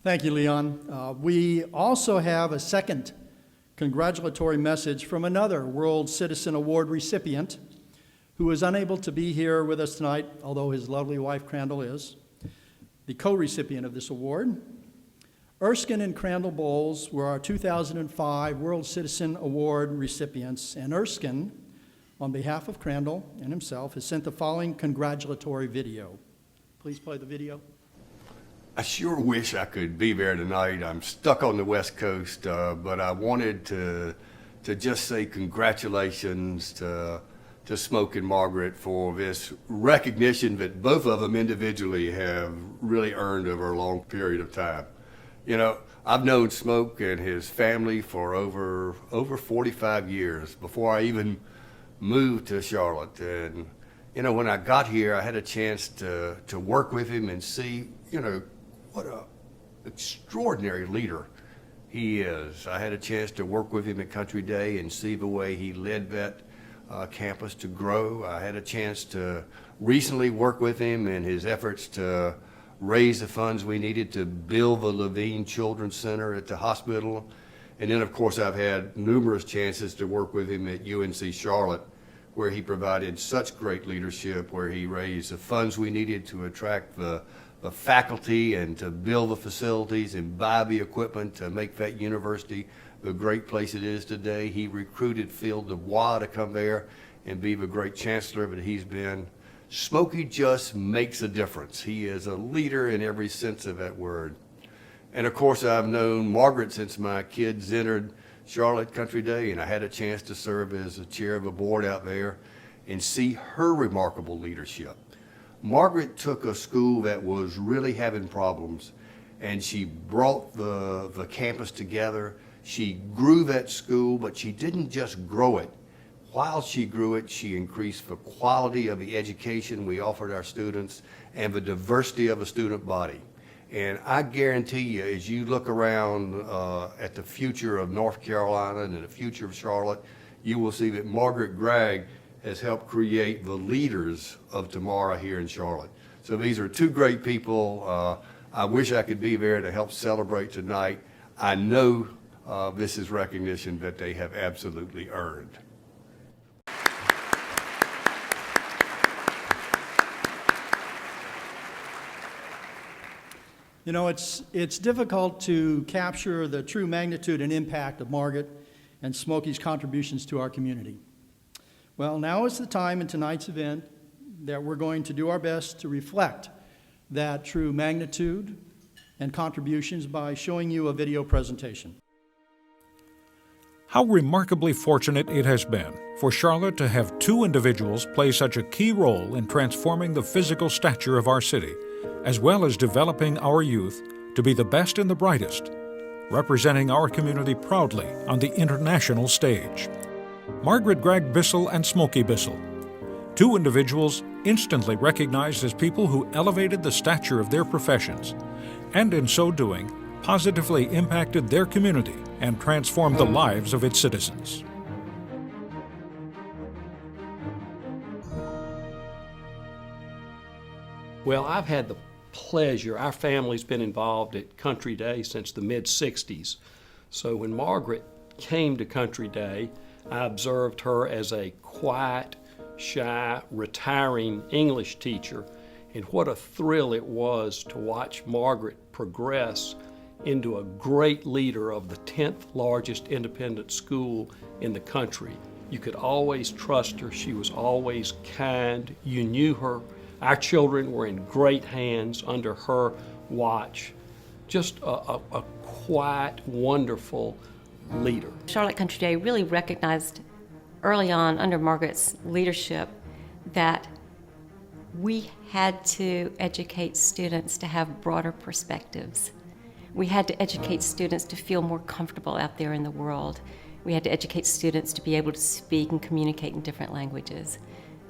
S1: Thank you, Leon. We also have a second congratulatory message from another World Citizen Award recipient who is unable to be here with us tonight, although his lovely wife, Crandall, is the co-recipient of this award. Erskine and Crandall Bowles were our 2005 World Citizen Award recipients, and Erskine, on behalf of Crandall and himself, has sent the following congratulatory video. Please play the video.
S7: I sure wish I could be there tonight. I'm stuck on the West Coast, but I wanted to just say congratulations to to Smoke and Margaret for this recognition that both of them individually have really earned over a long period of time. You know, I've known Smoke and his family for over 45 years before I even moved to Charlotte. And, you know, when I got here, I had a chance to work with him and see, you know, what a extraordinary leader he is. I had a chance to work with him at Country Day and see the way he led that campus to grow. I had a chance to recently work with him in his efforts to raise the funds we needed to build the Levine Children's Center at the hospital. And then, of course, I've had numerous chances to work with him at UNC Charlotte, where he provided such great leadership, where he raised the funds we needed to attract the faculty and to build the facilities and buy the equipment to make that university the great place it is today. He recruited Phil Dubois to come there and be the great chancellor that he's been. Smoky just makes a difference. He is a leader in every sense of that word. And of course, I've known Margaret since my kids entered Charlotte Country Day, and I had a chance to serve as the chair of a board out there and see her remarkable leadership. Margaret took a school that was really having problems, and she brought the campus together. She grew that school, but she didn't just grow it. While she grew it, she increased the quality of the education we offered our students and the diversity of the student body. And I guarantee you, as you look around at the future of North Carolina and the future of Charlotte, you will see that Margaret Gregg has helped create the leaders of tomorrow here in Charlotte. So these are two great people. I wish I could be there to help celebrate tonight. I know this is recognition that they have absolutely earned.
S1: You know, it's difficult to capture the true magnitude and impact of Margaret and Smoky's contributions to our community. Well, now is the time in tonight's event that we're going to do our best to reflect that true magnitude and contributions by showing you a video presentation.
S8: How remarkably fortunate it has been for Charlotte to have two individuals play such a key role in transforming the physical stature of our city, as well as developing our youth to be the best and the brightest, representing our community proudly on the international stage. Margaret Gregg Bissell and Smoky Bissell, two individuals instantly recognized as people who elevated the stature of their professions, and in so doing, positively impacted their community and transformed the lives of its citizens.
S9: Well, I've had the pleasure, our family's been involved at Country Day since the mid-60s. So when Margaret came to Country Day, I observed her as a quiet, shy, retiring English teacher, and what a thrill it was to watch Margaret progress into a great leader of the 10th largest independent school in the country. You could always trust her. She was always kind. You knew her. Our children were in great hands under her watch. Just a quiet, wonderful leader.
S10: Charlotte Country Day really recognized early on under Margaret's leadership that we had to educate students to have broader perspectives. We had to educate students to feel more comfortable out there in the world. We had to educate students to be able to speak and communicate in different languages.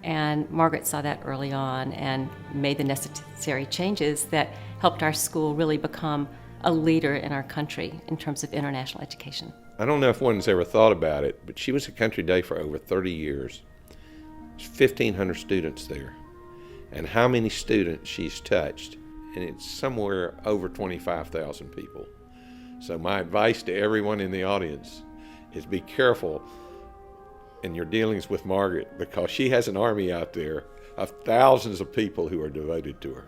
S10: And Margaret saw that early on and made the necessary changes that helped our school really become a leader in our country in terms of international education.
S11: I don't know if one's ever thought about it, but she was at Country Day for over 30 years. There's 1,500 students there. And how many students she's touched? And it's somewhere over 25,000 people. So my advice to everyone in the audience is be careful in your dealings with Margaret, because she has an army out there of thousands of people who are devoted to her.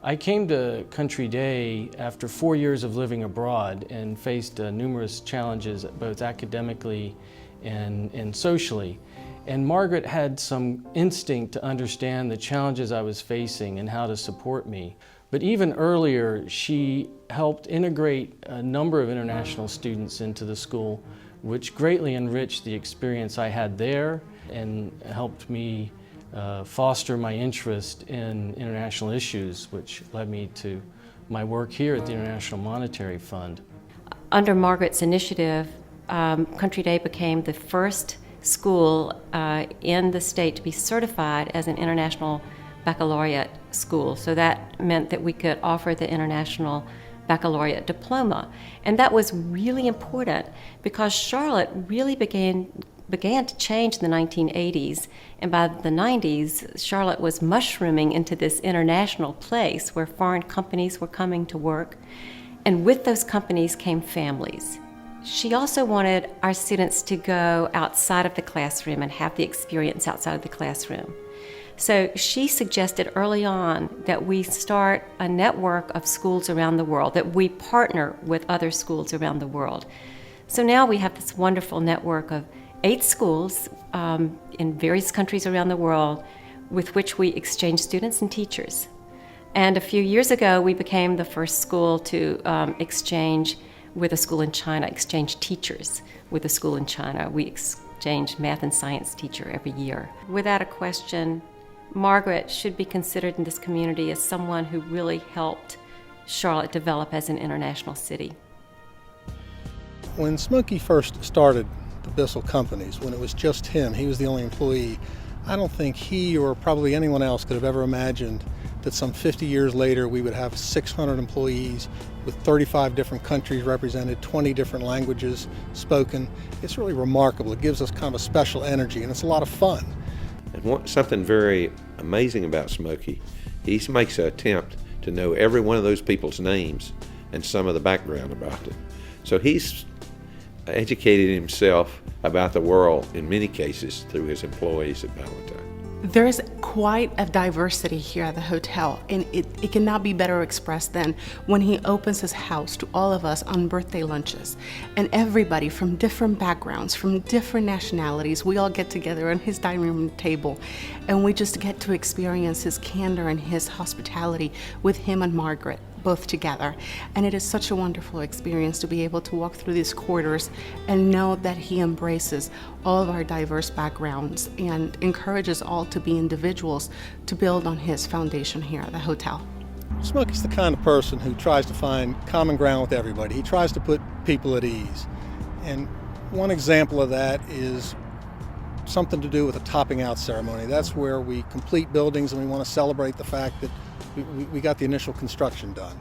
S12: I came to Country Day after 4 years of living abroad and faced numerous challenges both academically and socially. And Margaret had some instinct to understand the challenges I was facing and how to support me. But even earlier, she helped integrate a number of international students into the school, which greatly enriched the experience I had there and helped me foster my interest in international issues, which led me to my work here at the International Monetary Fund.
S10: Under Margaret's initiative, Country Day became the first school in the state to be certified as an international baccalaureate school. So that meant that we could offer the international baccalaureate diploma. And that was really important because Charlotte really began to change in the 1980s. And by the 90s, Charlotte was mushrooming into this international place where foreign companies were coming to work. And with those companies came families. She also wanted our students to go outside of the classroom and have the experience outside of the classroom. So she suggested early on that we start a network of schools around the world, that we partner with other schools around the world. So now we have this wonderful network of 8 schools in various countries around the world with which we exchange students and teachers. And a few years ago, we became the first school to exchange with a school in China, exchange teachers with a school in China. We exchange math and science teacher every year. Without a question, Margaret should be considered in this community as someone who really helped Charlotte develop as an international city.
S13: When Smoky first started the Bissell companies, when it was just him, he was the only employee, I don't think he or probably anyone else could have ever imagined that some 50 years later we would have 600 employees with 35 different countries represented, 20 different languages spoken. It's really remarkable. It gives us kind of a special energy, and it's a lot of fun.
S11: And something very amazing about Smoky, he makes an attempt to know every one of those people's names and some of the background about them. So he's educated himself about the world in many cases through his employees at Valentine.
S14: There's quite a diversity here at the hotel, and it cannot be better expressed than when he opens his house to all of us on birthday lunches. And everybody from different backgrounds, from different nationalities, we all get together on his dining room table, and we just get to experience his candor and his hospitality with him and Margaret, both together. And it is such a wonderful experience to be able to walk through these corridors and know that he embraces all of our diverse backgrounds and encourages all to be individuals to build on his foundation here at the hotel.
S13: Smoky's the kind of person who tries to find common ground with everybody. He tries to put people at ease. And one example of that is something to do with a topping out ceremony. That's where we complete buildings and we want to celebrate the fact that we got the initial construction done.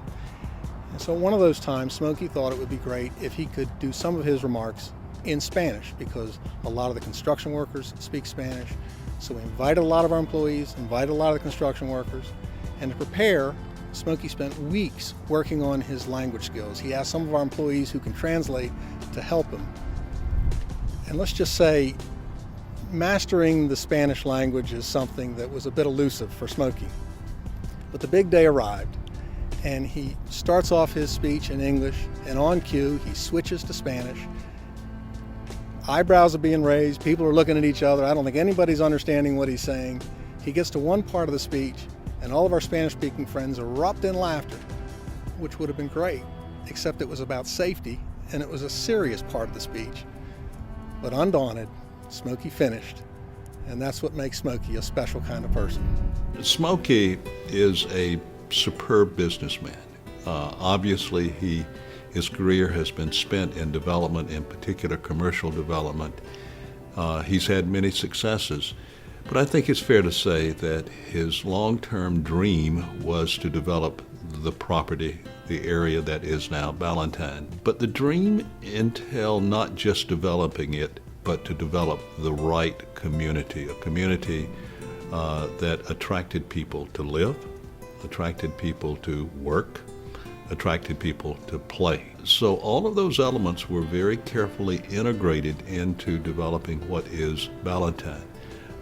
S13: And so one of those times, Smoky thought it would be great if he could do some of his remarks in Spanish, because a lot of the construction workers speak Spanish. So we invited a lot of our employees, invited a lot of the construction workers, and to prepare, Smoky spent weeks working on his language skills. He asked some of our employees who can translate to help him. And let's just say, mastering the Spanish language is something that was a bit elusive for Smoky. But the big day arrived, and he starts off his speech in English, and on cue, he switches to Spanish. Eyebrows are being raised, people are looking at each other. I don't think anybody's understanding what he's saying. He gets to one part of the speech, and all of our Spanish-speaking friends erupt in laughter, which would have been great, except it was about safety, and it was a serious part of the speech. But undaunted, Smoky finished, and that's what makes Smoky a special kind of person.
S15: Smoky is a superb businessman. Obviously, his career has been spent in development, in particular commercial development. He's had many successes, but I think it's fair to say that his long-term dream was to develop the property, the area that is now Valentine. But the dream entailed not just developing it, but to develop the right community, a community that attracted people to live, attracted people to work, attracted people to play. So all of those elements were very carefully integrated into developing what is Valentine.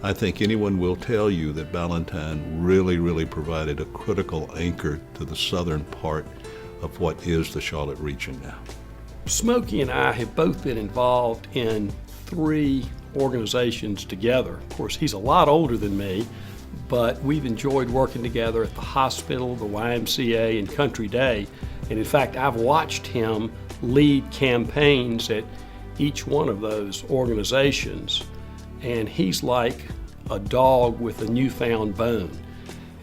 S15: I think anyone will tell you that Valentine really provided a critical anchor to the southern part of what is the Charlotte region now.
S9: Smoky and I have both been involved in 3 organizations together. Of course, he's a lot older than me, but we've enjoyed working together at the hospital, the YMCA, and Country Day. And in fact, I've watched him lead campaigns at each one of those organizations. and he's like a dog with a newfound bone.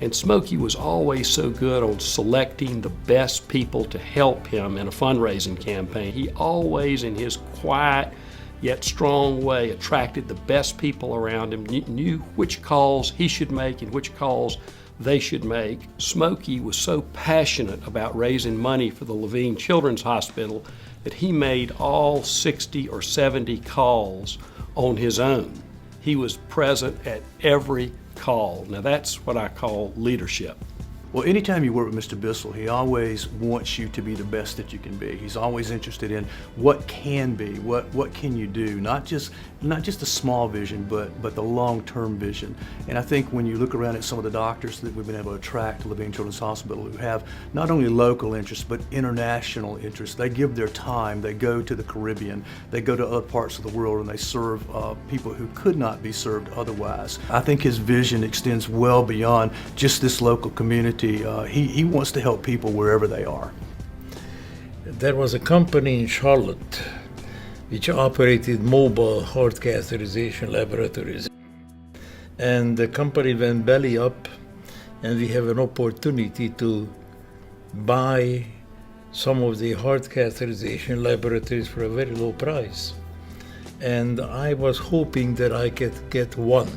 S9: And Smoky was always so good on selecting the best people to help him in a fundraising campaign. He always, in his quiet yet strong way, attracted the best people around him, knew which calls he should make and which calls they should make. Smoky was so passionate about raising money for the Levine Children's Hospital that he made all 60 or 70 calls on his own. He was present at every call. Now that's what I call leadership.
S16: Well, anytime you work with Mr. Bissell, he always wants you to be the best that you can be. He's always interested in what can be, what can you do, not just a small vision, but the long-term vision. And I think when you look around at some of the doctors that we've been able to attract to Levine Children's Hospital who have not only local interests, but international interests, they give their time, they go to the Caribbean, they go to other parts of the world, and they serve people who could not be served otherwise. I think his vision extends well beyond just this local community. He wants to help people wherever they are.
S17: There was a company in Charlotte which operated mobile heart catheterization laboratories. And the company went belly up, and we have an opportunity to buy some of the heart catheterization laboratories for a very low price. And I was hoping that I could get one.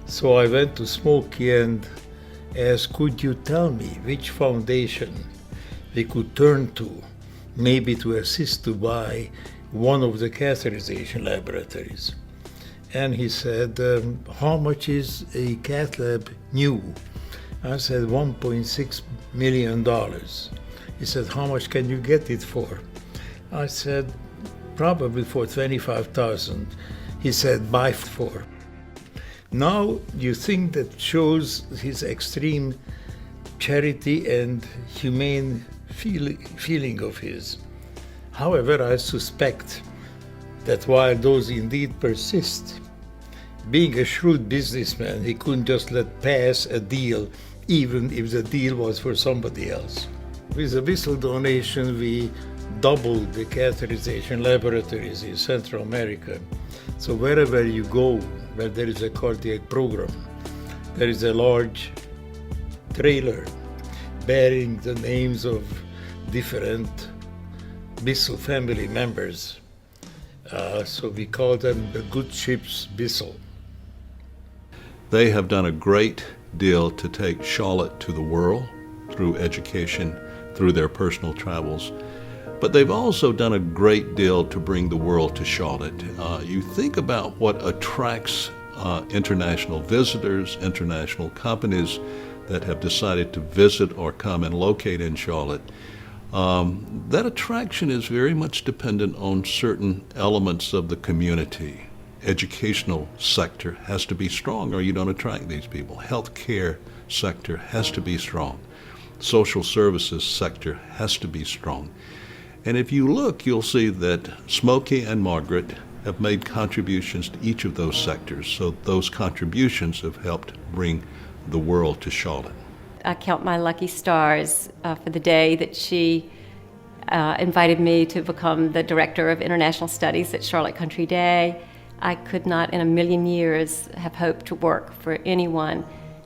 S17: So I went to Smoky and asked, could you tell me which foundation we could turn to, maybe to assist to buy one of the catheterization laboratories? And he said, how much is a cath lab new? I said, $1.6 million. He said, how much can you get it for? I said, probably for $25,000. He said, buy for. Now you think that shows his extreme charity and humane feeling of his. However, I suspect that while those indeed persist, being a shrewd businessman, he couldn't just let pass a deal even if the deal was for somebody else. With the Bissell donation, we doubled the catheterization laboratories in Central America. So wherever you go, where there is a cardiac program, there is a large trailer bearing the names of different Bissell family members. So we call them the good ships Bissell.
S15: They have done a great deal to take Charlotte to the world through education, through their personal travels. But they've also done a great deal to bring the world to Charlotte. You think about what attracts international visitors, international companies that have decided to visit or come and locate in Charlotte. That attraction is very much dependent on certain elements of the community. Educational sector has to be strong or you don't attract these people. Healthcare sector has to be strong. Social services sector has to be strong. And if you look, you'll see that Smoky and Margaret have made contributions to each of those sectors. So those contributions have helped bring the world to Charlotte.
S10: I count my lucky stars for the day that she invited me to become the Director of International Studies at Charlotte Country Day. I could not in a million years have hoped to work for anyone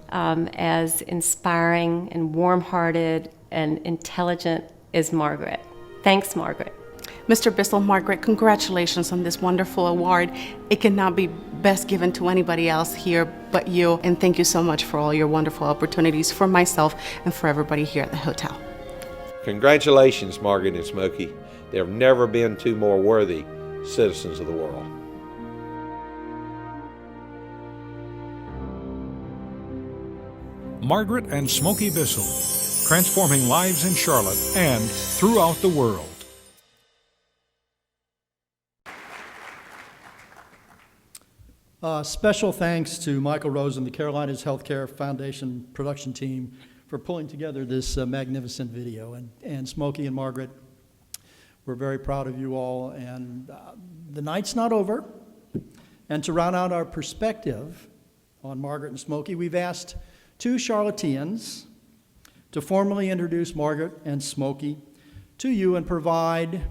S10: as inspiring and warm-hearted and intelligent as Margaret. Thanks, Margaret.
S14: Mr. Bissell, Margaret, congratulations on this wonderful award. It cannot be best given to anybody else here but you, and thank you so much for all your wonderful opportunities for myself and for everybody here at the hotel.
S11: Congratulations, Margaret and Smoky. There have never been two more worthy citizens of the world.
S8: Margaret and Smoky Bissell, transforming lives in Charlotte and throughout the world.
S1: Special thanks to Michael Rose and the Carolinas Healthcare Foundation production team for pulling together this magnificent video. And Smoky and Margaret, we're very proud of you all. And the night's not over. And to round out our perspective on Margaret and Smoky, we've asked two Charlotteans to formally introduce Margaret and Smoky to you and provide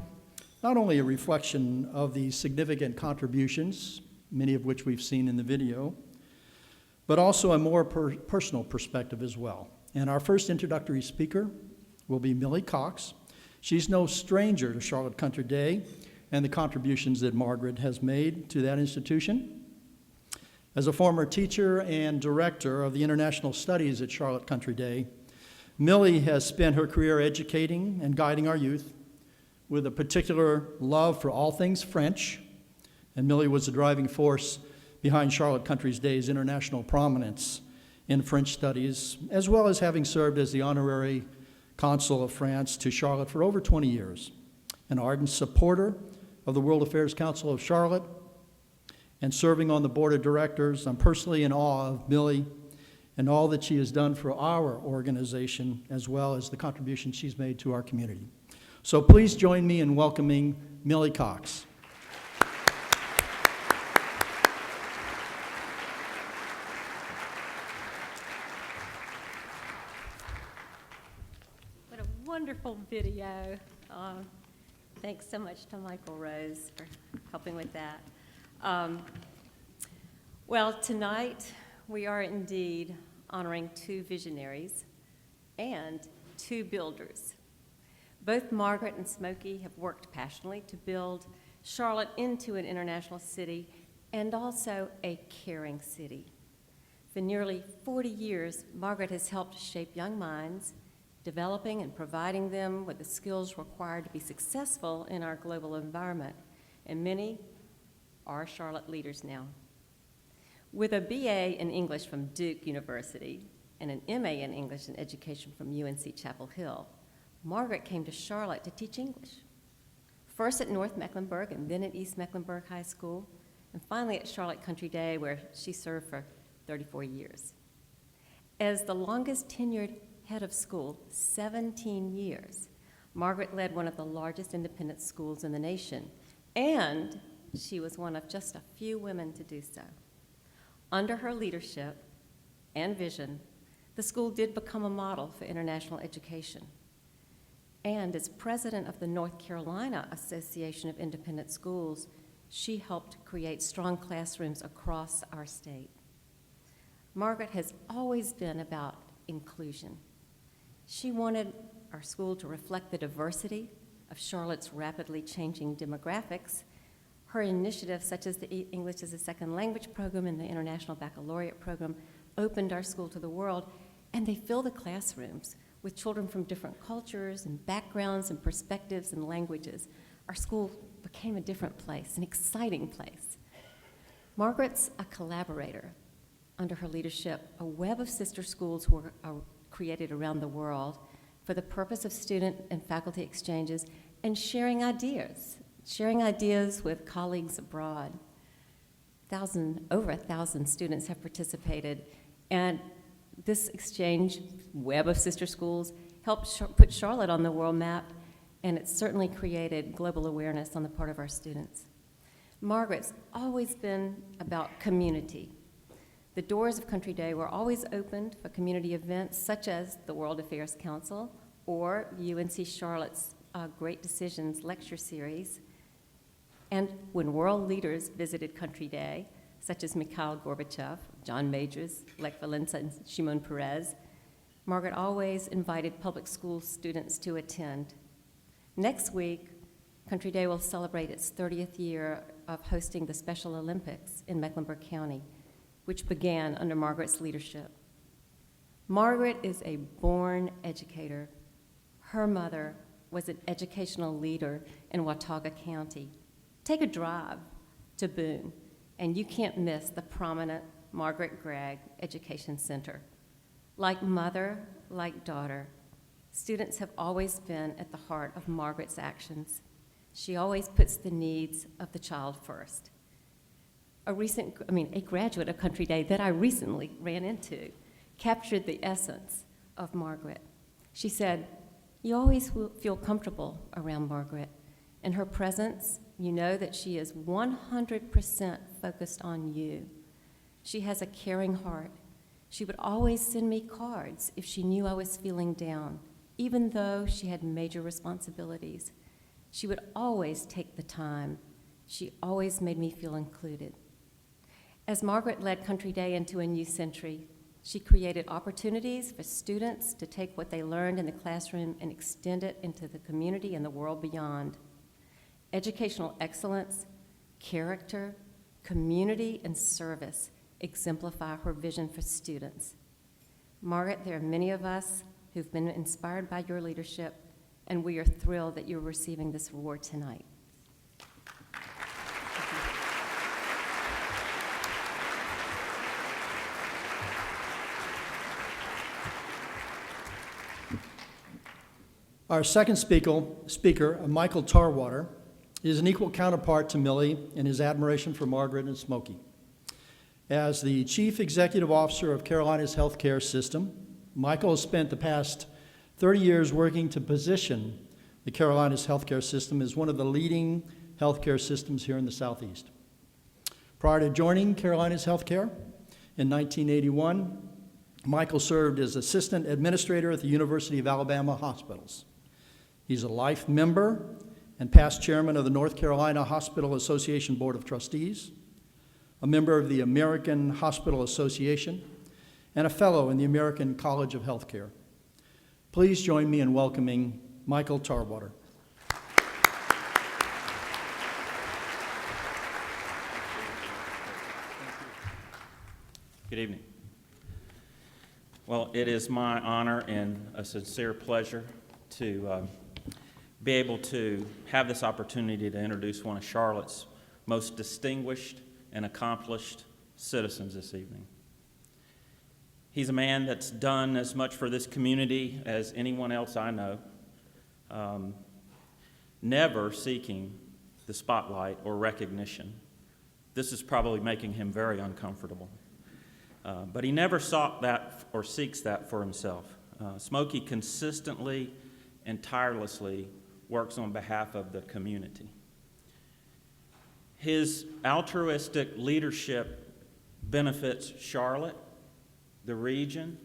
S1: not only a reflection of the significant contributions many of which we've seen in the video, but also a more personal perspective as well. And our first introductory speaker will be Millie Cox. She's no stranger to Charlotte Country Day and the contributions that Margaret has made to that institution. As a former teacher and director of the International Studies at Charlotte Country Day, Millie has spent her career educating and guiding our youth with a particular love for all things French, and Millie was the driving force behind Charlotte Country Day's international prominence in French studies, as well as having served as the honorary consul of France to Charlotte for over 20 years, an ardent supporter of the World Affairs Council of Charlotte, and serving on the board of directors. I'm personally in awe of Millie and all that she has done for our organization, as well as the contribution she's made to our community. So please join me in welcoming Millie Cox.
S10: What a wonderful video. Thanks so much to Michael Rose for helping with that. Well, tonight we are indeed honoring two visionaries and two builders. Both Margaret and Smoky have worked passionately to build Charlotte into an international city and also a caring city. For nearly 40 years, Margaret has helped shape young minds, developing and providing them with the skills required to be successful in our global environment, and many are Charlotte leaders now. With a BA in English from Duke University and an MA in English and Education from UNC Chapel Hill, Margaret came to Charlotte to teach English, first at North Mecklenburg and then at East Mecklenburg High School, and finally at Charlotte Country Day, where she served for 34 years. As the longest tenured head of school, 17 years, Margaret led one of the largest independent schools in the nation, and she was one of just a few women to do so. Under her leadership and vision, the school did become a model for international education. And as president of the North Carolina Association of Independent Schools, she helped create strong classrooms across our state. Margaret has always been about inclusion. She wanted our school to reflect the diversity of Charlotte's rapidly changing demographics. Her initiatives, such as the English as a Second Language program and the International Baccalaureate program, opened our school to the world, and they fill the classrooms with children from different cultures and backgrounds and perspectives and languages. Our school became a different place, an exciting place. Margaret's a collaborator. Under her leadership, a web of sister schools were created around the world for the purpose of student and faculty exchanges and sharing ideas with colleagues abroad. Over 1,000 students have participated, and this exchange web of sister schools helped put Charlotte on the world map, and it certainly created global awareness on the part of our students. Margaret's always been about community. The doors of Country Day were always opened for community events such as the World Affairs Council or UNC Charlotte's Great Decisions lecture series. And when world leaders visited Country Day, such as Mikhail Gorbachev, John Majors, Lech Walesa, and Shimon Peres, Margaret always invited public school students to attend. Next week, Country Day will celebrate its 30th year of hosting the Special Olympics in Mecklenburg County, which began under Margaret's leadership. Margaret is a born educator. Her mother was an educational leader in Watauga County. Take a drive to Boone, and you can't miss the prominent Margaret Gregg Education Center. Like mother, like daughter, students have always been at the heart of Margaret's actions. She always puts the needs of the child first. A graduate of Country Day that I recently ran into captured the essence of Margaret. She said, "You always feel comfortable around Margaret. In her presence, you know that she is 100% focused on you. She has a caring heart. She would always send me cards if she knew I was feeling down, even though she had major responsibilities. She would always take the time. She always made me feel included." As Margaret led Country Day into a new century, she created opportunities for students to take what they learned in the classroom and extend it into the community and the world beyond. Educational excellence, character, community, and service exemplify her vision for students. Margaret, there are many of us who've been inspired by your leadership, and we are thrilled that you're receiving this award tonight.
S1: Our second speaker, Michael Tarwater, is an equal counterpart to Millie in his admiration for Margaret and Smoky. As the Chief Executive Officer of Carolina's healthcare system, Michael has spent the past 30 years working to position the Carolinas healthcare system as one of the leading healthcare systems here in the Southeast. Prior to joining Carolinas Healthcare in 1981, Michael served as Assistant Administrator at the University of Alabama Hospitals. He's a life member and past chairman of the North Carolina Hospital Association Board of Trustees, a member of the American Hospital Association, and a fellow in the American College of Healthcare. Please join me in welcoming Michael Tarwater.
S18: Good evening. Well, it is my honor and a sincere pleasure to be able to have this opportunity to introduce one of Charlotte's most distinguished and accomplished citizens this evening. He's a man that's done as much for this community as anyone else I know, never seeking the spotlight or recognition. This is probably making him very uncomfortable. But he never sought that or seeks that for himself. Smoky consistently and tirelessly works on behalf of the community. His altruistic leadership benefits Charlotte, the region,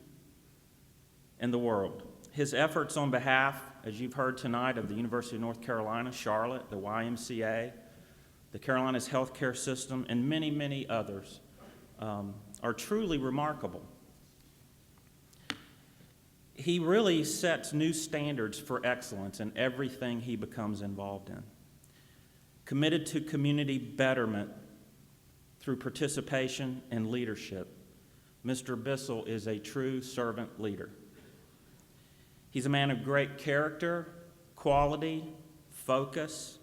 S18: and the world. His efforts on behalf, as you've heard tonight, of the University of North Carolina, Charlotte, the YMCA, the Carolinas healthcare system, and many, many others are truly remarkable. He really sets new standards for excellence in everything he becomes involved in. Committed to community betterment through participation and leadership, Mr. Bissell is a true servant leader. He's a man of great character, quality, focus.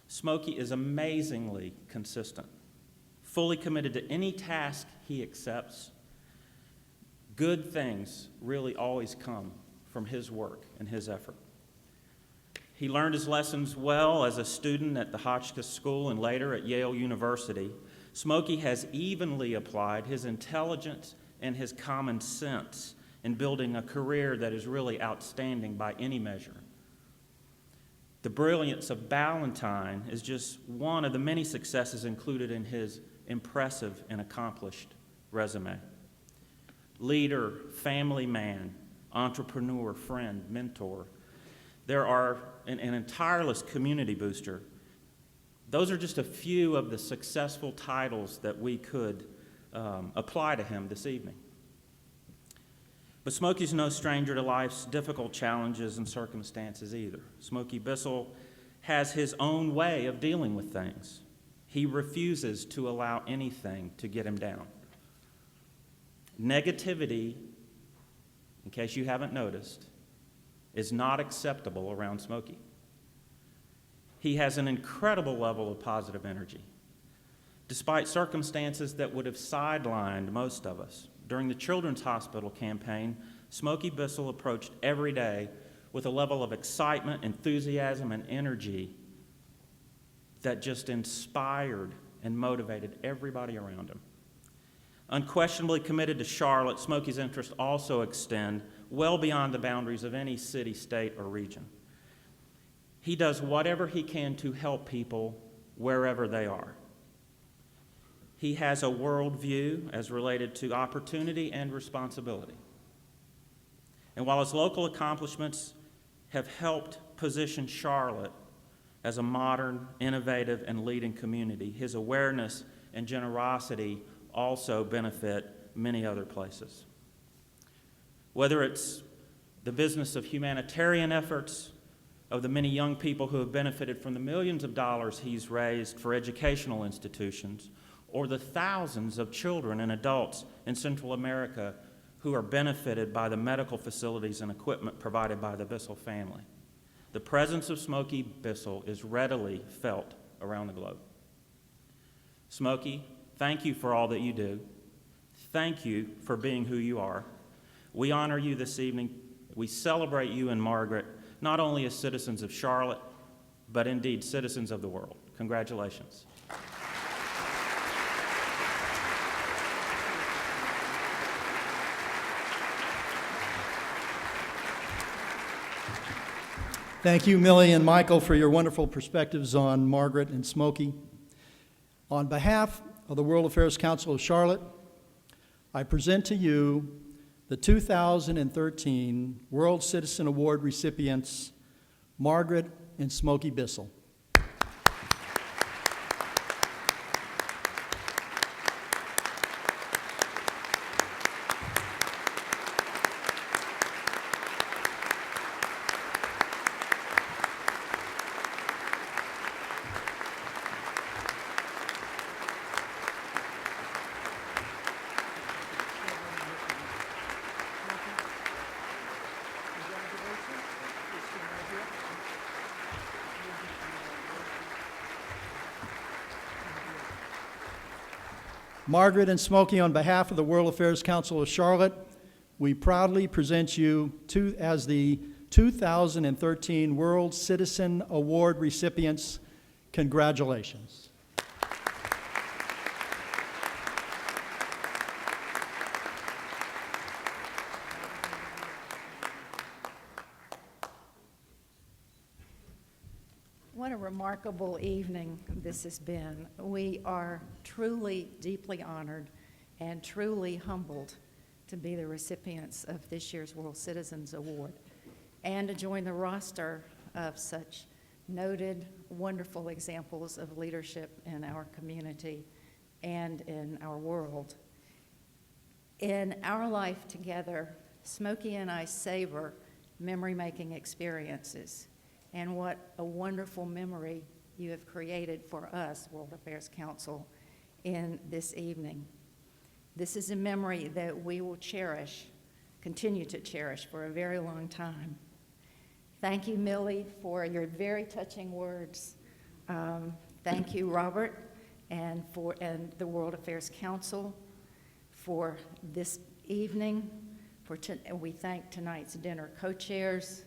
S18: Smoky is amazingly consistent, fully committed to any task he accepts. Good things really always come from his work and his effort. He learned his lessons well as a student at the Hotchkiss School and later at Yale University. Smoky has evenly applied his intelligence and his common sense in building a career that is really outstanding by any measure. The brilliance of Ballantine is just one of the many successes included in his impressive and accomplished resume. Leader, family man, entrepreneur, friend, mentor. There are an tireless community booster. Those are just a few of the successful titles that we could apply to him this evening. But Smoky's no stranger to life's difficult challenges and circumstances either. Smoky Bissell has his own way of dealing with things. He refuses to allow anything to get him down. Negativity, in case you haven't noticed, is not acceptable around Smoky. He has an incredible level of positive energy. Despite circumstances that would have sidelined most of us, during the Children's Hospital campaign, Smoky Bissell approached every day with a level of excitement, enthusiasm, and energy that just inspired and motivated everybody around him. Unquestionably committed to Charlotte, Smoky's interests also extend well beyond the boundaries of any city, state, or region. He does whatever he can to help people wherever they are. He has a worldview as related to opportunity and responsibility. And while his local accomplishments have helped position Charlotte as a modern, innovative, and leading community, his awareness and generosity also benefit many other places. Whether it's the business of humanitarian efforts, of the many young people who have benefited from the millions of dollars he's raised for educational institutions, or the thousands of children and adults in Central America who are benefited by the medical facilities and equipment provided by the Bissell family. The presence of Smoky Bissell is readily felt around the globe. Smoky, thank you for all that you do. Thank you for being who you are. We honor you this evening. We celebrate you and Margaret, not only as citizens of Charlotte, but indeed citizens of the world. Congratulations.
S1: Thank you, Millie and Michael, for your wonderful perspectives on Margaret and Smoky. On behalf of the World Affairs Council of Charlotte, I present to you the 2013 World Citizen Award recipients, Margaret and Smoky Bissell. Margaret and Smoky, on behalf of the World Affairs Council of Charlotte, we proudly present you as the 2013 World Citizen Award recipients. Congratulations.
S19: What a remarkable evening this has been. We are truly, deeply honored and truly humbled to be the recipients of this year's World Citizens Award and to join the roster of such noted, wonderful examples of leadership in our community and in our world. In our life together, Smoky and I savor memory-making experiences. And what a wonderful memory you have created for us, World Affairs Council, in this evening. This is a memory that we will cherish, continue to cherish for a very long time. Thank you, Millie, for your very touching words. Thank you, Robert, and the World Affairs Council for this evening. We thank tonight's dinner co-chairs.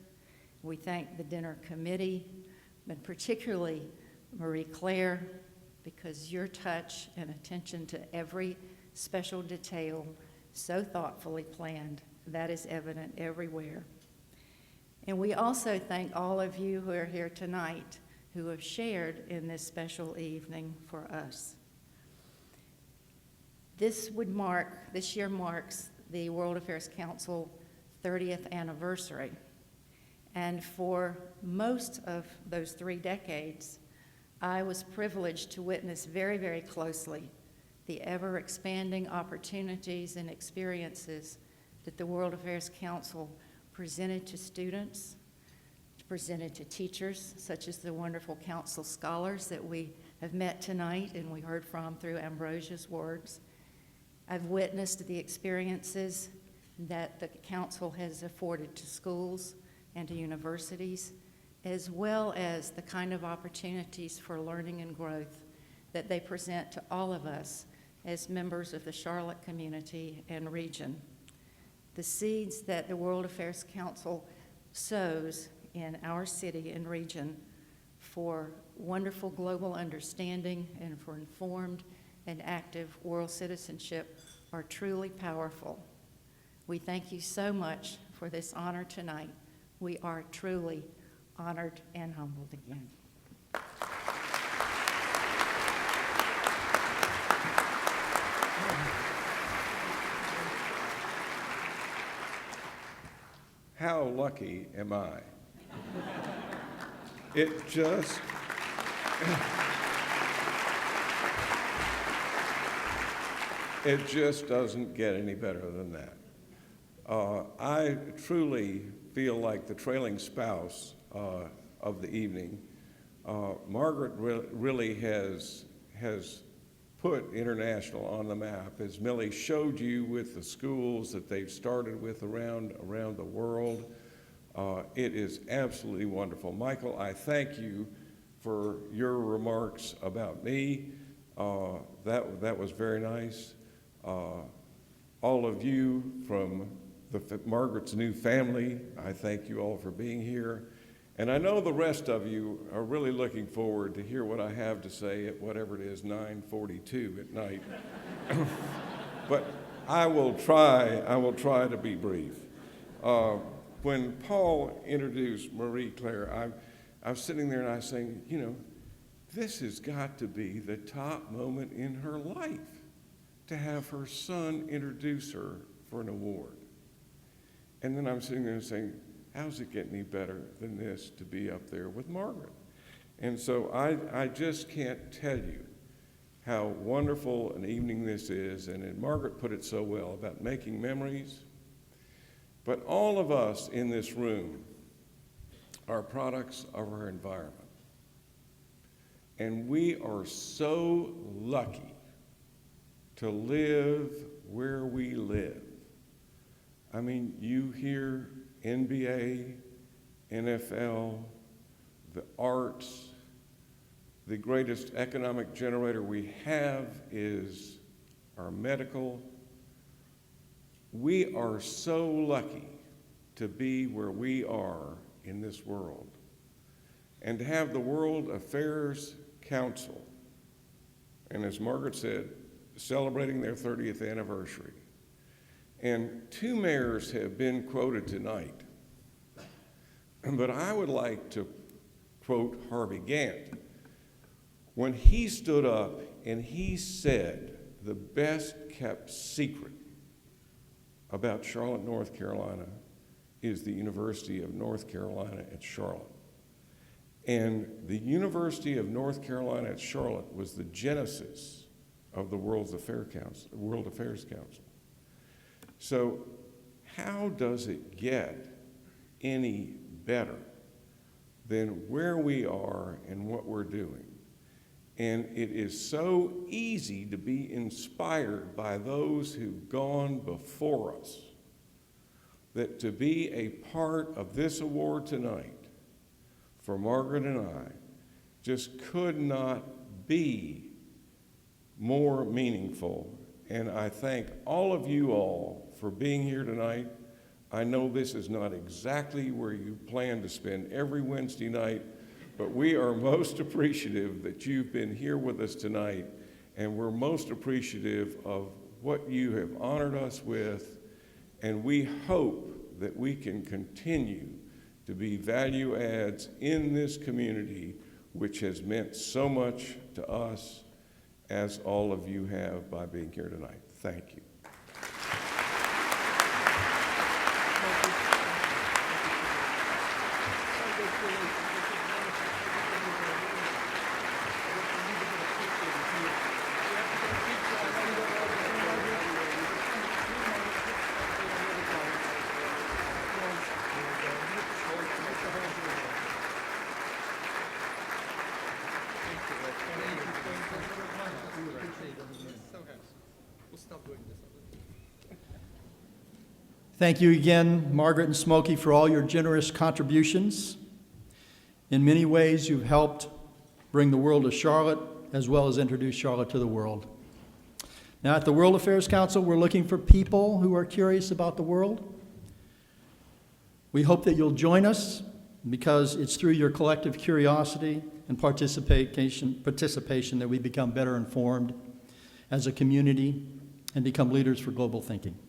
S19: We thank the dinner committee, but particularly Marie Claire, because your touch and attention to every special detail so thoughtfully planned, that is evident everywhere. And we also thank all of you who are here tonight who have shared in this special evening for us. This year marks the World Affairs Council 30th anniversary. And for most of those 3 decades, I was privileged to witness very, very closely the ever-expanding opportunities and experiences that the World Affairs Council presented to students, presented to teachers, such as the wonderful council scholars that we have met tonight and we heard from through Ambrosia's words. I've witnessed the experiences that the council has afforded to schools and to universities, as well as the kind of opportunities for learning and growth that they present to all of us as members of the Charlotte community and region. The seeds that the World Affairs Council sows in our city and region for wonderful global understanding and for informed and active world citizenship are truly powerful. We thank you so much for this honor tonight. We are truly honored and humbled again.
S20: How lucky am I? It just... It just doesn't get any better than that. I truly feel like the trailing spouse of the evening. Margaret really has put international on the map, as Millie showed you with the schools that they've started with around the world. It is absolutely wonderful. Michael, I thank you for your remarks about me. That was very nice. All of you from Margaret's new family, I thank you all for being here. And I know the rest of you are really looking forward to hear what I have to say at whatever it is, 9:42 at night. But I will try to be brief. When Paul introduced Marie Claire, I was sitting there and I was saying, you know, this has got to be the top moment in her life, to have her son introduce her for an award. And then I'm sitting there saying, how's it get any better than this to be up there with Margaret? And so I just can't tell you how wonderful an evening this is. And Margaret put it so well about making memories. But all of us in this room are products of our environment. And we are so lucky to live where we live. I mean, you hear NBA, NFL, the arts, the greatest economic generator we have is our medical. We are so lucky to be where we are in this world, and to have the World Affairs Council, and as Margaret said, celebrating their 30th anniversary. And 2 mayors have been quoted tonight, but I would like to quote Harvey Gantt. When he stood up and he said the best kept secret about Charlotte, North Carolina is the University of North Carolina at Charlotte. And the University of North Carolina at Charlotte was the genesis of the World Affairs Council. So how does it get any better than where we are and what we're doing? And it is so easy to be inspired by those who've gone before us, that to be a part of this award tonight for Margaret and I just could not be more meaningful. And I thank all of you all for being here tonight. I know this is not exactly where you plan to spend every Wednesday night, but we are most appreciative that you've been here with us tonight, and we're most appreciative of what you have honored us with, and we hope that we can continue to be value adds in this community, which has meant so much to us, as all of you have by being here tonight. Thank you.
S1: Thank you again, Margaret and Smoky, for all your generous contributions. In many ways, you've helped bring the world to Charlotte, as well as introduce Charlotte to the world. Now, at the World Affairs Council, we're looking for people who are curious about the world. We hope that you'll join us, because it's through your collective curiosity and participation that we become better informed as a community and become leaders for global thinking.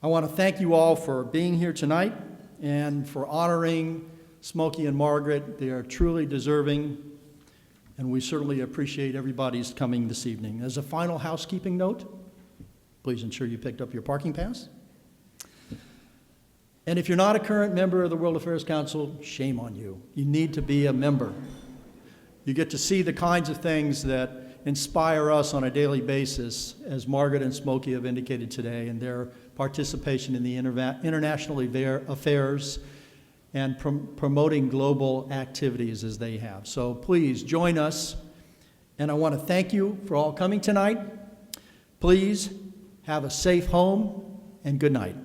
S1: I want to thank you all for being here tonight and for honoring Smoky and Margaret. They are truly deserving, and we certainly appreciate everybody's coming this evening. As a final housekeeping note, please ensure you picked up your parking pass. And if you're not a current member of the World Affairs Council, shame on you. You need to be a member. You get to see the kinds of things that inspire us on a daily basis, as Margaret and Smoky have indicated today, in their participation in the international affairs and promoting global activities as they have. So please join us, and I want to thank you for all coming tonight. Please have a safe home, and good night.